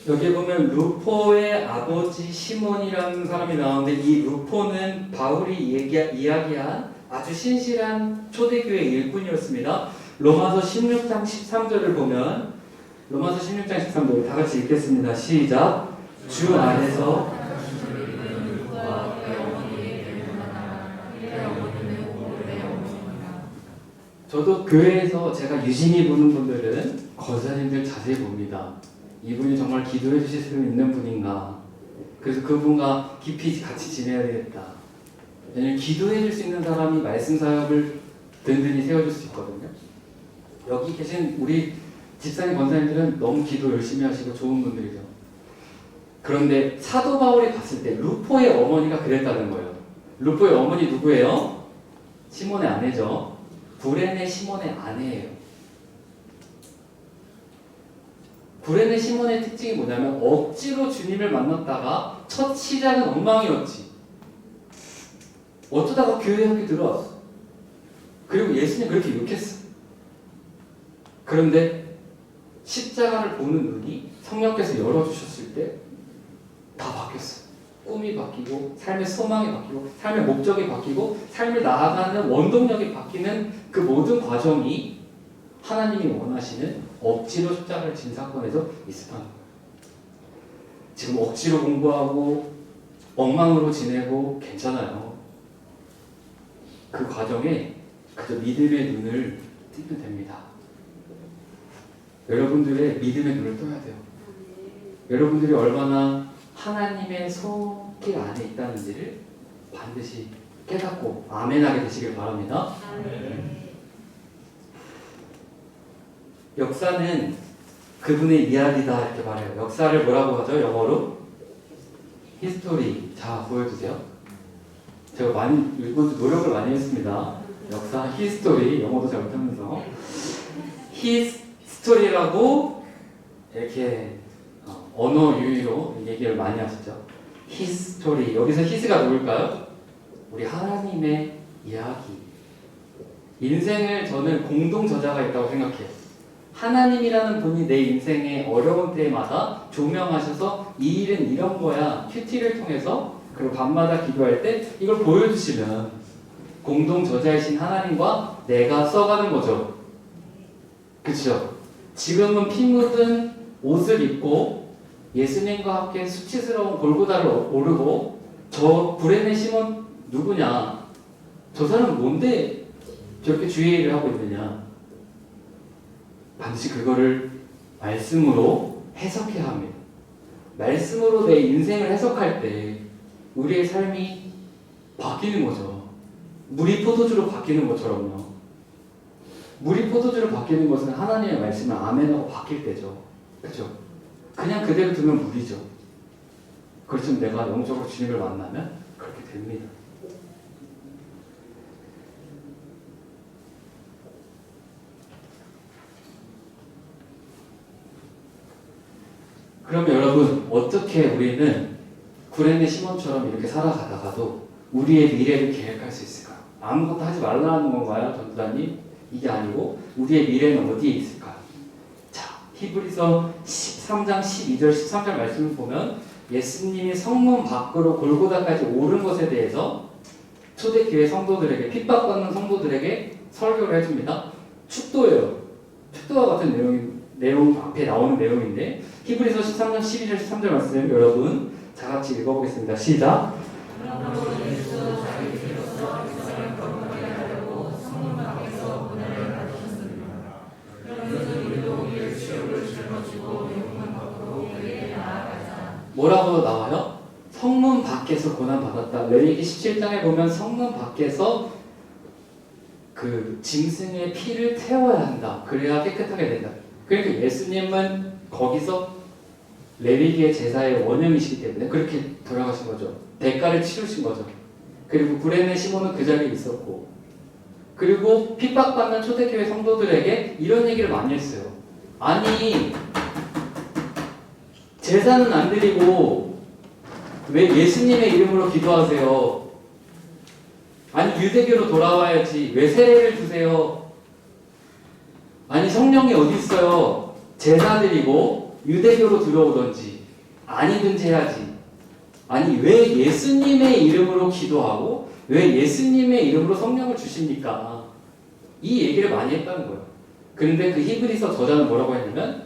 여기 보면 루포의 아버지 시몬이라는 사람이 나오는데, 이 루포는 바울이 이야기한 아주 신실한 초대교회 일꾼이었습니다. 로마서 16장 13절을 보면, 로마서 16장 13절 다 같이 읽겠습니다. 시작. 주 안에서 저도 교회에서 제가 유심히 보는 분들은 권사님들 자세히 봅니다. 이분이 정말 기도해 주실 수 있는 분인가. 그래서 그분과 깊이 같이 지내야 되겠다. 왜냐면 기도해 줄 수 있는 사람이 말씀 사역을 든든히 세워줄 수 있거든요. 여기 계신 우리 집사님 권사님들은 너무 기도 열심히 하시고 좋은 분들이죠. 그런데 사도 바울이 봤을 때 루포의 어머니가 그랬다는 거예요. 루포의 어머니 누구예요? 시몬의 아내죠. 구레네 시몬의 아내예요. 구레네 시몬의 특징이 뭐냐면 억지로 주님을 만났다가 첫 시작은 엉망이었지. 어쩌다가 교회 학교 들어왔어. 그리고 예수님 그렇게 욕했어. 그런데 십자가를 보는 눈이 성령께서 열어주셨을 때 다 바뀌었어. 꿈이 바뀌고, 삶의 소망이 바뀌고, 삶의 목적이 바뀌고, 삶을 나아가는 원동력이 바뀌는 그 모든 과정이 하나님이 원하시는 억지로 십자가를 진 사건에서 있었다는 거예요. 지금 억지로 공부하고 엉망으로 지내고 괜찮아요. 그 과정에 그저 믿음의 눈을 뜨면 됩니다. 여러분들의 믿음의 눈을 떠야 돼요. 여러분들이 얼마나 하나님의 손길 안에 있다는지를 반드시 깨닫고 아멘하게 되시길 바랍니다. 역사는 그분의 이야기다 이렇게 말해요. 역사를 뭐라고 하죠? 영어로? 히스토리. 자, 보여주세요. 제가 많이 이번 주 노력을 많이 했습니다. 역사, 히스토리. 영어도 잘 못하면서 히스토리라고 이렇게 언어 유희로 얘기를 많이 하시죠. 히스토리. 여기서 히스가 누굴까요? 우리 하나님의 이야기. 인생을 저는 공동 저자가 있다고 생각해요. 하나님이라는 분이 내 인생의 어려운 때마다 조명하셔서 이 일은 이런 거야. 큐티를 통해서 그리고 밤마다 기도할 때 이걸 보여주시면 공동 저자이신 하나님과 내가 써가는 거죠. 그렇죠? 지금은 피 묻은 옷을 입고 예수님과 함께 수치스러운 골고다를 오르고 저 불행의 심은 누구냐? 저 사람은 뭔데 저렇게 주의 일을 하고 있느냐? 반드시 그거를 말씀으로 해석해야 합니다. 말씀으로 내 인생을 해석할 때 우리의 삶이 바뀌는 거죠. 물이 포도주로 바뀌는 것처럼요. 물이 포도주로 바뀌는 것은 하나님의 말씀을 아멘하고 바뀔 때죠. 그렇죠? 그냥 그대로 두면 물이죠. 그렇지만 내가 영적으로 주님을 만나면 그렇게 됩니다. 그러면 여러분 어떻게 우리는 구레네 시몬처럼 이렇게 살아가다가도 우리의 미래를 계획할 수 있을까요? 아무것도 하지 말라는 건가요, 전도사님? 이게 아니고 우리의 미래는 어디에 있을까요? 자, 히브리서 13장 12절 13절 말씀을 보면 예수님이 성문 밖으로 골고다까지 오른 것에 대해서 초대교회 성도들에게 핍박받는 성도들에게 설교를 해줍니다. 축도예요. 축도와 같은 내용 앞에 나오는 내용인데 히브리서 13장 12절 13절 말씀 여러분 다같이 읽어보겠습니다. 시작. 뭐라고 나와요? 성문 밖에서 고난받았다. 레위기 17장에 보면 성문 밖에서 그 짐승의 피를 태워야 한다. 그래야 깨끗하게 된다. 그러니까 예수님은 거기서 레위기의 제사의 원형이시기 때문에 그렇게 돌아가신 거죠. 대가를 치르신 거죠. 그리고 구레네 시몬은 그 자리에 있었고 그리고 핍박받는 초대교회 성도들에게 이런 얘기를 많이 했어요. 아니 제사는 안 드리고 왜 예수님의 이름으로 기도하세요? 아니 유대교로 돌아와야지 왜 세례를 주세요? 아니 성령이 어디 있어요? 제사 드리고 유대교로 들어오든지 아니든지 해야지. 아니 왜 예수님의 이름으로 기도하고 왜 예수님의 이름으로 성령을 주십니까? 이 얘기를 많이 했다는 거예요. 그런데 그 히브리서 저자는 뭐라고 했냐면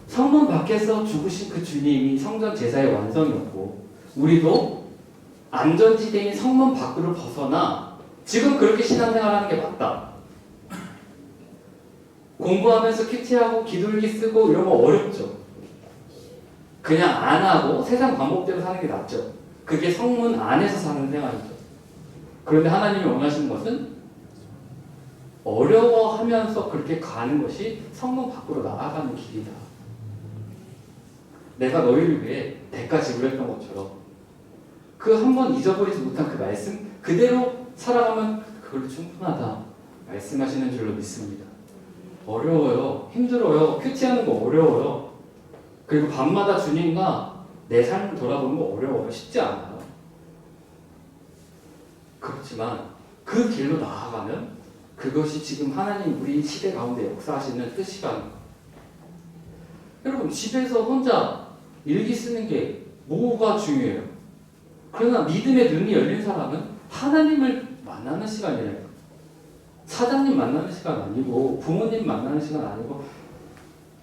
성문 밖에서 죽으신 그 주님이 성전 제사의 완성이었고 우리도 안전지대인 성문 밖으로 벗어나 지금 그렇게 신앙생활하는 게 맞다. 공부하면서 큐티하고 기둘기 쓰고 이런 거 어렵죠. 그냥 안 하고 세상 방법대로 사는 게 낫죠. 그게 성문 안에서 사는 생활이죠. 그런데 하나님이 원하시는 것은 어려워하면서 그렇게 가는 것이 성문 밖으로 나아가는 길이다. 내가 너희를 위해 대가 지불했던 것처럼 그 한 번 잊어버리지 못한 그 말씀 그대로 살아가면 그걸로 충분하다 말씀하시는 줄로 믿습니다. 어려워요. 힘들어요. 큐티하는 거 어려워요. 그리고 밤마다 주님과 내 삶을 돌아보는 거 어려워요. 쉽지 않아요. 그렇지만 그 길로 나아가면 그것이 지금 하나님 우리 시대 가운데 역사하시는 뜻이라는 거예요. 여러분 집에서 혼자 일기 쓰는 게 뭐가 중요해요? 그러나 믿음의 눈이 열린 사람은 하나님을 만나는 시간이에요. 사장님 만나는 시간 아니고 부모님 만나는 시간 아니고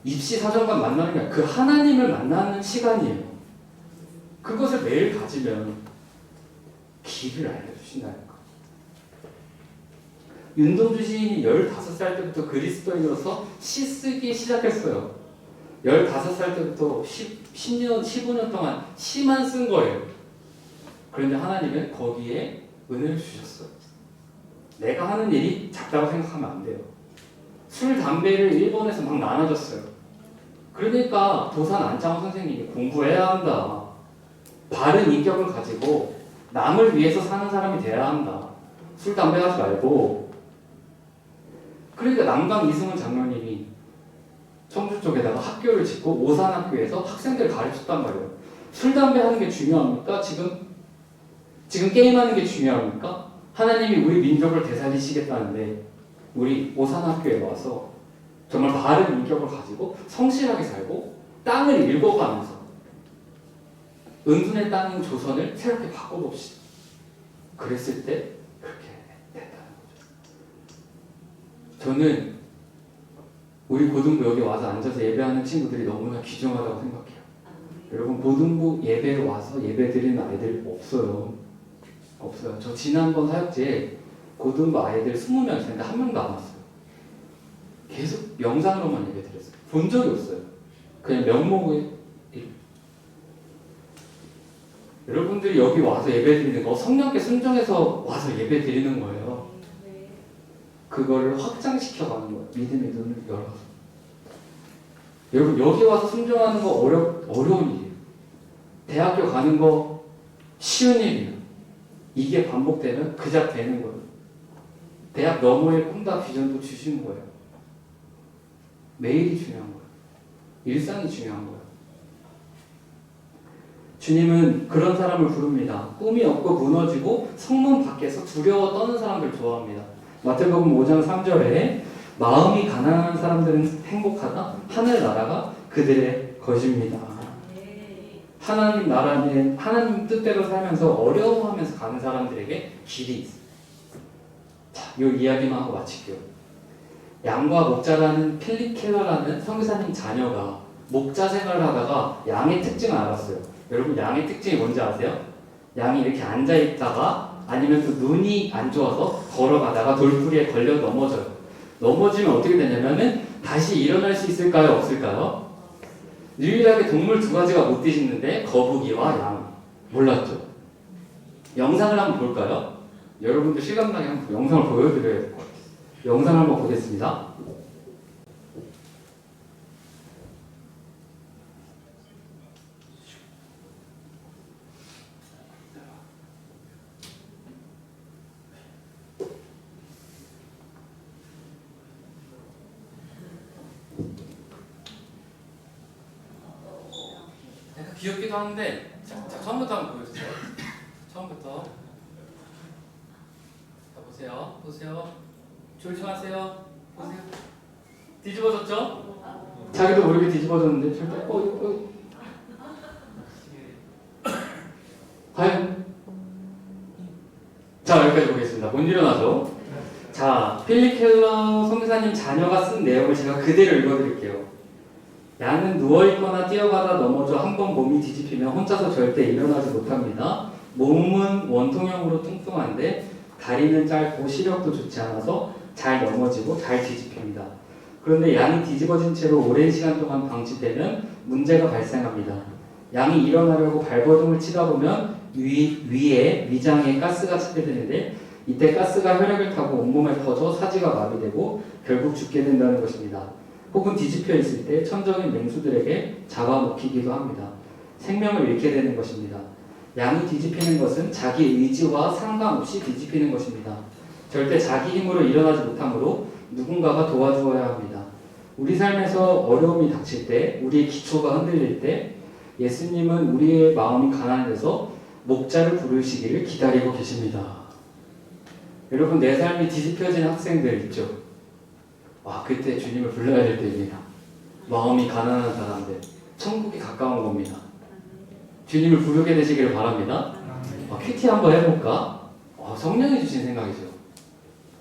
입시 사정관 만나는 게 아니라 그 하나님을 만나는 시간이에요. 그것을 매일 가지면 길을 알려주신다니까. 윤동주 시인이 15살 때부터 그리스도인으로서 시 쓰기 시작했어요. 15살 때부터 10년, 15년 동안 시만 쓴 거예요. 그런데 하나님은 거기에 은혜를 주셨어요. 내가 하는 일이 작다고 생각하면 안 돼요. 술, 담배를 일본에서 막 나눠줬어요. 그러니까 도산 안창호 선생님이 공부해야 한다. 바른 인격을 가지고 남을 위해서 사는 사람이 돼야 한다. 술, 담배 하지 말고. 그러니까 남강 이승훈 장로님이 청주 쪽에다가 학교를 짓고 오산학교에서 학생들을 가르쳤단 말이에요. 술, 담배 하는 게 중요합니까? 지금 게임하는 게 중요합니까? 하나님이 우리 민족을 되살리시겠다는데 우리 오산학교에 와서 정말 바른 인격을 가지고 성실하게 살고 땅을 읽어가면서 은둔의 땅인 조선을 새롭게 바꿔봅시다. 그랬을 때 그렇게 됐다는 거죠. 저는 우리 고등부 여기 와서 앉아서 예배하는 친구들이 너무나 귀중하다고 생각해요. 여러분 고등부 예배에 와서 예배 드리는 아이들 없어요. 없어요. 저 지난번 사역제에 고등부 아이들 20명 있었는데 한 명도 안 왔어요. 계속 영상으로만 예배 드렸어요. 본 적이 없어요. 그냥 명목에 여러분들이 여기 와서 예배 드리는 거 성령께 순종해서 와서 예배 드리는 거예요. 그거를 확장시켜 가는 거예요. 믿음의 눈을 열어서. 여러분 여기 와서 순종하는 거 어려운 일이에요. 대학교 가는 거 쉬운 일이에요. 이게 반복되면 그작 되는 거예요. 대학 너머의 꿈과 비전도 주시는 거예요. 매일이 중요한 거예요. 일상이 중요한 거예요. 주님은 그런 사람을 부릅니다. 꿈이 없고 무너지고 성문 밖에서 두려워 떠는 사람들 좋아합니다. 마태복음 5장 3절에 마음이 가난한 사람들은 행복하다. 하늘나라가 그들의 것입니다. 하나님 나라는 하나님 뜻대로 살면서 어려워하면서 가는 사람들에게 길이 있어요. 자, 이 이야기만 하고 마칠게요. 양과 목자라는 필립 켈러라는 선교사님 자녀가 목자 생활을 하다가 양의 특징을 알았어요. 여러분 양의 특징이 뭔지 아세요? 양이 이렇게 앉아있다가 아니면 또 눈이 안 좋아서 걸어가다가 돌부리에 걸려 넘어져요. 넘어지면 어떻게 되냐면은 다시 일어날 수 있을까요? 없을까요? 유일하게 동물 두 가지가 못 뒤집는데 거북이와 양. 몰랐죠? 영상을 한번 볼까요? 여러분들 시간나게 한번 영상을 보여드려야 될 것 같아요. 영상을 한번 보겠습니다. 약간 귀엽기도 한데 자, 처음부터 한번 보여주세요. 처음부터 자, 보세요. 조심하세요. 보세요. 뒤집어졌죠? 자기도 모르게 뒤집어졌는데 절대 과연? 자, 여기까지 보겠습니다. 못 일어나죠? 자, 필립 켈러 선교사님 자녀가 쓴 내용을 제가 그대로 읽어드릴게요. 양은 누워있거나 뛰어가다 넘어져 한 번 몸이 뒤집히면 혼자서 절대 일어나지 못합니다. 몸은 원통형으로 뚱뚱한데 다리는 짧고 시력도 좋지 않아서 잘 넘어지고 잘 뒤집힙니다. 그런데 양이 뒤집어진 채로 오랜 시간 동안 방치되면 문제가 발생합니다. 양이 일어나려고 발버둥을 치다 보면 위장에 가스가 차게 되는데 이때 가스가 혈액을 타고 온몸에 퍼져 사지가 마비되고 결국 죽게 된다는 것입니다. 혹은 뒤집혀 있을 때 천적인 맹수들에게 잡아먹히기도 합니다. 생명을 잃게 되는 것입니다. 양이 뒤집히는 것은 자기 의지와 상관없이 뒤집히는 것입니다. 절대 자기 힘으로 일어나지 못하므로 누군가가 도와주어야 합니다. 우리 삶에서 어려움이 닥칠 때, 우리의 기초가 흔들릴 때 예수님은 우리의 마음이 가난해서 목자를 부르시기를 기다리고 계십니다. 여러분 내 삶이 뒤집혀진 학생들 있죠? 그때 주님을 불러야 될 때입니다. 마음이 가난한 사람들 천국이 가까운 겁니다. 주님을 부르게 되시기를 바랍니다. 큐티 한번 해볼까? 성령이 주신 생각이죠.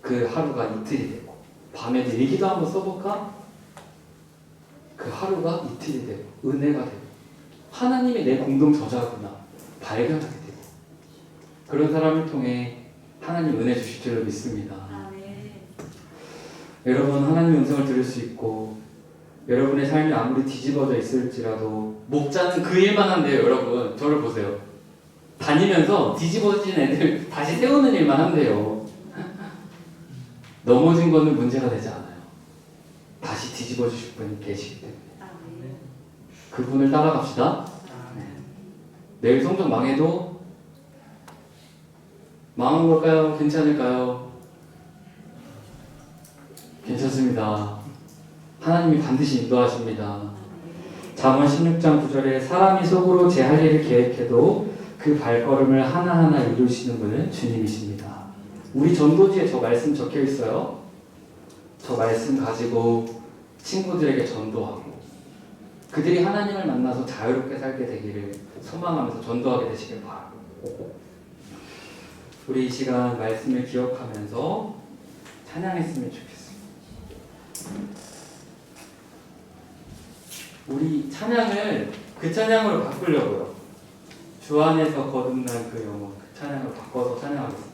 그 하루가 이틀이 되고 밤에도 일기도 한번 써볼까? 그 하루가 이틀이 되고 은혜가 되고 하나님이 내 공동 저자구나 발견하게 되고 그런 사람을 통해 하나님 은혜 주실 줄로 믿습니다. 여러분 하나님의 음성을 들을 수 있고 여러분의 삶이 아무리 뒤집어져 있을지라도 목자는 그 일만 한대요. 여러분 저를 보세요. 다니면서 뒤집어진 애들 다시 세우는 일만 한대요. 넘어진 거는 문제가 되지 않아요. 다시 뒤집어 주실 분이 계시기 때문에 그분을 따라갑시다. 내일 성적 망해도 망한 걸까요? 괜찮을까요? 괜찮습니다. 하나님이 반드시 인도하십니다. 잠언 16장 9절에 사람이 속으로 제 할 일을 계획해도 그 발걸음을 하나하나 이루시는 분은 주님이십니다. 우리 전도지에 저 말씀 적혀 있어요. 저 말씀 가지고 친구들에게 전도하고 그들이 하나님을 만나서 자유롭게 살게 되기를 소망하면서 전도하게 되시길 바라고, 우리 이 시간 말씀을 기억하면서 찬양했으면 좋겠습니다. 우리 찬양을 그 찬양으로 바꾸려고요. 주 안에서 거듭난 그 영혼, 그 찬양을 바꿔서 찬양하겠습니다.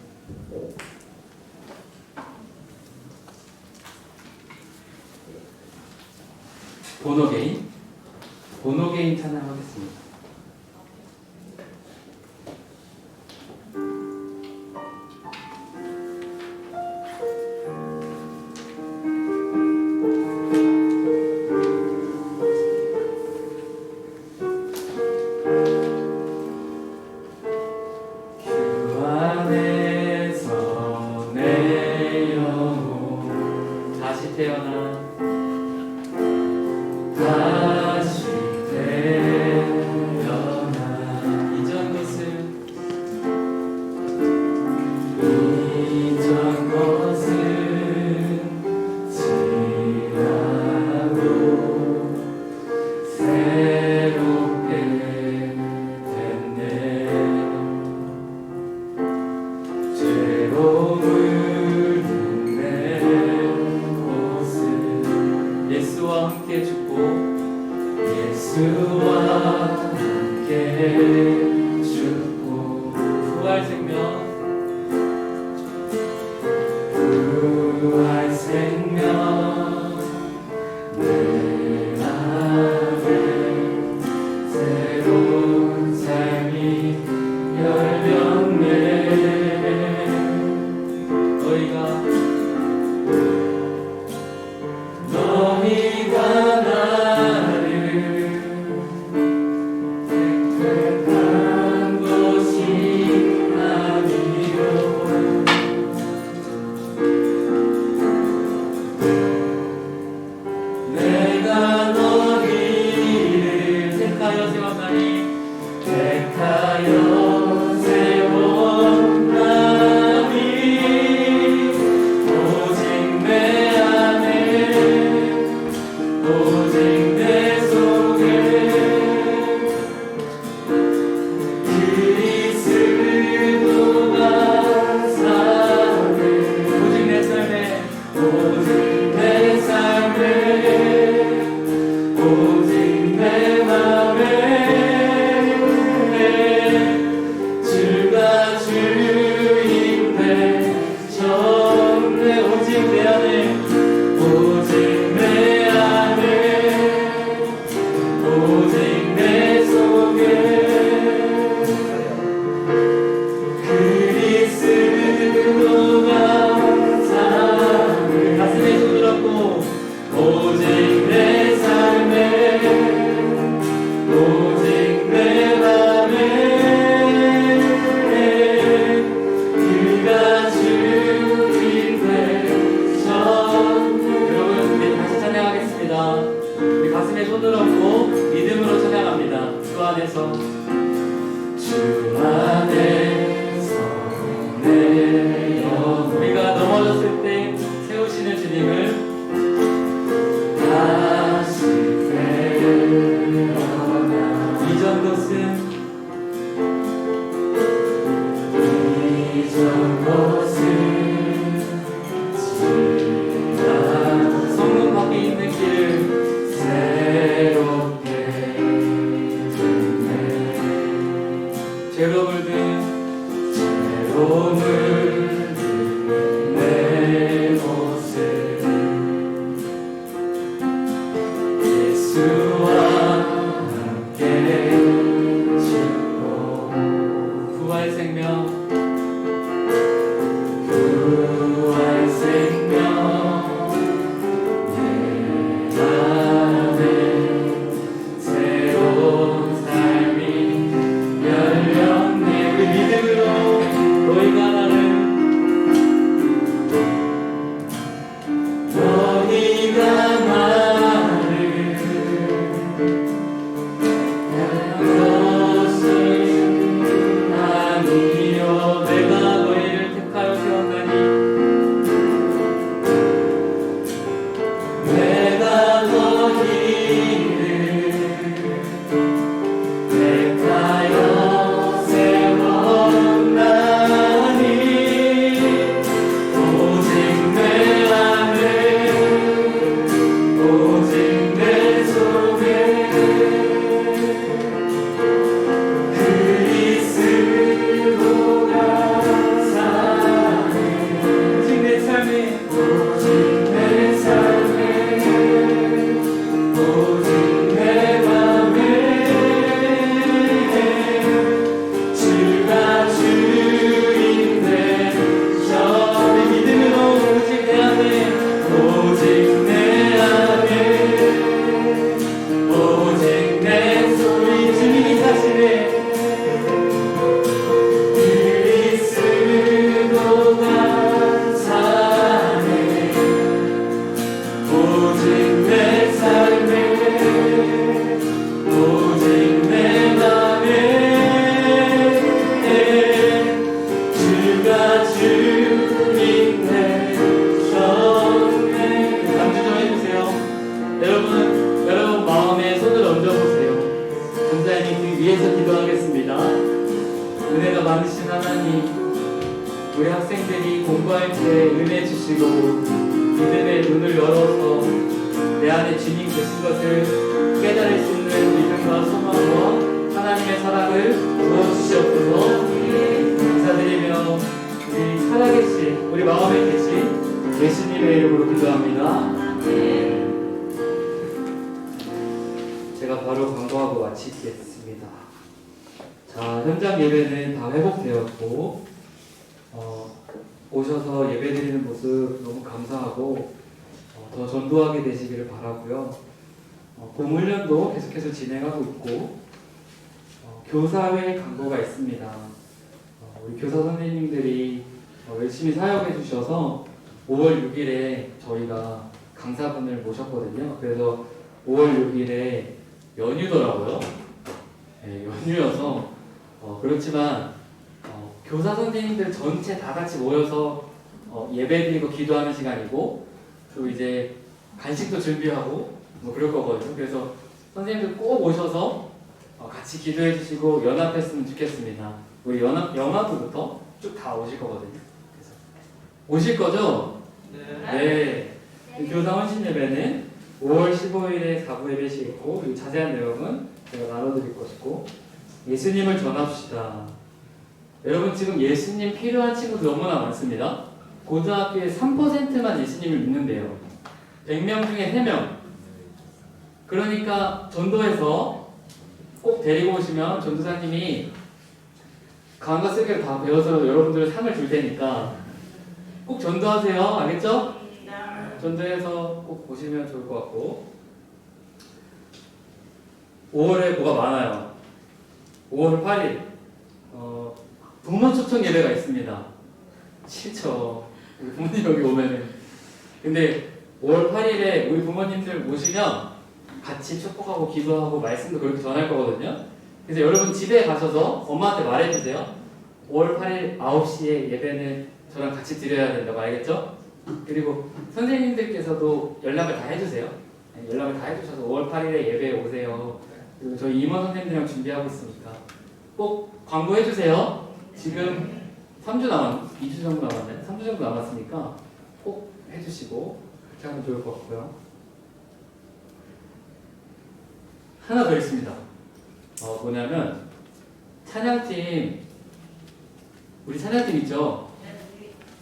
본어게인 찬양하겠습니다. 주 안에서 내 영혼 다시 태어나 이전 것은 지나고 새롭게 됐네. 죄로 물든 내 옷은 예수와 함께 죽고 예수와 함께 죽고 부활 생명 내 안에 새로운 삶이 열렸네. 너희가 나를 택한 것이 아니요 내가 너희를 택하여 세웠나니 택하여 세웠나니 오직 내 안에 오직 내 속에 그리스도가 사네. 오직 내 삶에 오직 내 삶에 오직 내 맘에 주가 주인 되셨네. 오직 내 안에 오직 내 안에 오직 내 속에 그리스도가 사네. 가슴에 손을 얹고 오직 내 삶에 오직 내 맘에 그가 주인 되셨네. 여러분 우리 다시 찬양하겠습니다. 우리 가슴에 손을 얹고 믿음으로 찬양합니다. 주 안에서 내 영혼. 우리가 넘어졌을 때 세우시는 주님을 다시 태어나 이전 것은 성문 밖에 있는 길을 새롭게 됐네. 죄로 위해서 기도하겠습니다. 은혜가 많으신 하나님, 우리 학생들이 공부할 때 은혜 주시고 믿음의 눈을 열어서 내 안에 주님 계신 것을 깨달을 수 있는 믿음과 소망과 하나님의 사랑을 부어주시옵소서. 감사드리며 우리 살아계신, 우리 마음에 계신 예수님의 이름으로 기도합니다. 제가 바로 광고하고 마치겠습니다. 자, 현장 예배는 다 회복되었고 오셔서 예배드리는 모습 너무 감사하고 더 전도하게 되시기를 바라고요. 봄 훈련도 계속해서 진행하고 있고 교사회 광고가 있습니다. 우리 교사 선생님들이 열심히 사역해 주셔서 5월 6일에 저희가 강사분을 모셨거든요. 그래서 5월 6일에 연휴더라고요. 네, 연휴여서 그렇지만 교사 선생님들 전체 다 같이 모여서 예배드리고 기도하는 시간이고 또 이제 간식도 준비하고 뭐 그럴 거거든요. 그래서 선생님들 꼭 오셔서 같이 기도해 주시고 연합했으면 좋겠습니다. 우리 영화부부터 쭉 다 오실 거거든요. 그래서 오실 거죠? 네. 교사 헌신 예배는 5월 15일에 4부 예배시 있고 이 자세한 내용은 제가 나눠드릴 것이고 예수님을 전합시다. 여러분 지금 예수님 필요한 친구들 너무나 많습니다. 고등학교에 3%만 예수님을 믿는데요. 100명 중에 3명. 그러니까 전도해서 꼭 데리고 오시면 전도사님이 강과 쓰기를 다 배워서 여러분들 상을 줄 테니까 꼭 전도하세요. 알겠죠? 전도해서 꼭 보시면 좋을 것 같고 5월에 뭐가 많아요. 5월 8일 부모 초청 예배가 있습니다. 싫죠. 우리 부모님 여기 오면은. 근데 5월 8일에 우리 부모님들 모시면 같이 축복하고 기도하고 말씀도 그렇게 전할 거거든요. 그래서 여러분 집에 가셔서 엄마한테 말해주세요. 5월 8일 9시에 예배는 저랑 같이 드려야 된다고. 알겠죠? 그리고 선생님들께서도 연락을 다 해주세요. 연락을 다 해주셔서 5월 8일에 예배에 오세요. 그리고 저희 임원 선생님들이랑 준비하고 있으니까 꼭 광고해주세요. 지금 2주 정도 남았나요? 3주 정도 남았으니까 꼭 해주시고 그렇게 하면 좋을 것 같고요. 하나 더 있습니다. 뭐냐면 찬양팀, 우리 찬양팀 있죠?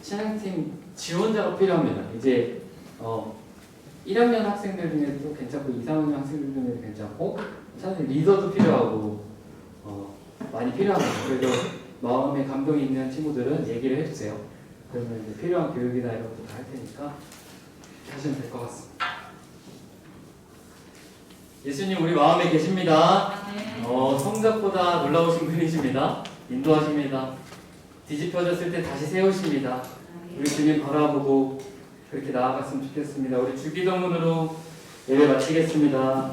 찬양팀 지원자가 필요합니다. 이제 1학년 학생들 중에도 괜찮고 2, 3학년 학생들 중에도 괜찮고 찬양 리더도 필요하고 많이 필요합니다. 그래서 마음에 감동이 있는 친구들은 얘기를 해주세요. 그러면 이제 필요한 교육이나 이런 것도 다 할 테니까 이렇게 하시면 될 것 같습니다. 예수님 우리 마음에 계십니다. 성적보다 놀라우신 분이십니다. 인도하십니다. 뒤집혀졌을 때 다시 세우십니다. 우리 주님 바라보고 그렇게 나아갔으면 좋겠습니다. 우리 주기도문으로 예배 마치겠습니다.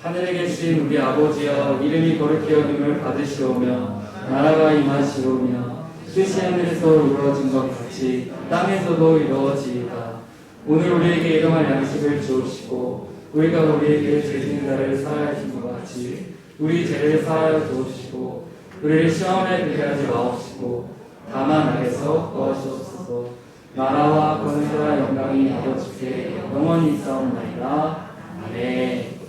하늘에 계신 우리 아버지여, 이름이 거룩히 여김을 받으시오며 나라가 임하시오며 뜻이 하늘에서 이루어진 것 같이 땅에서도 이루어지이다. 오늘 우리에게 일용할 양식을 주옵시고 우리가 우리에게 죄 지은 자를 사하여 준 것 같이 우리 죄를 사하여 주옵시고 우리를 시험에 들게 하지 마옵시고 다만 악에서 구하시옵소서. 나라와 권세와 영광이 아버지께 영원히 있사옵나이다. 아멘.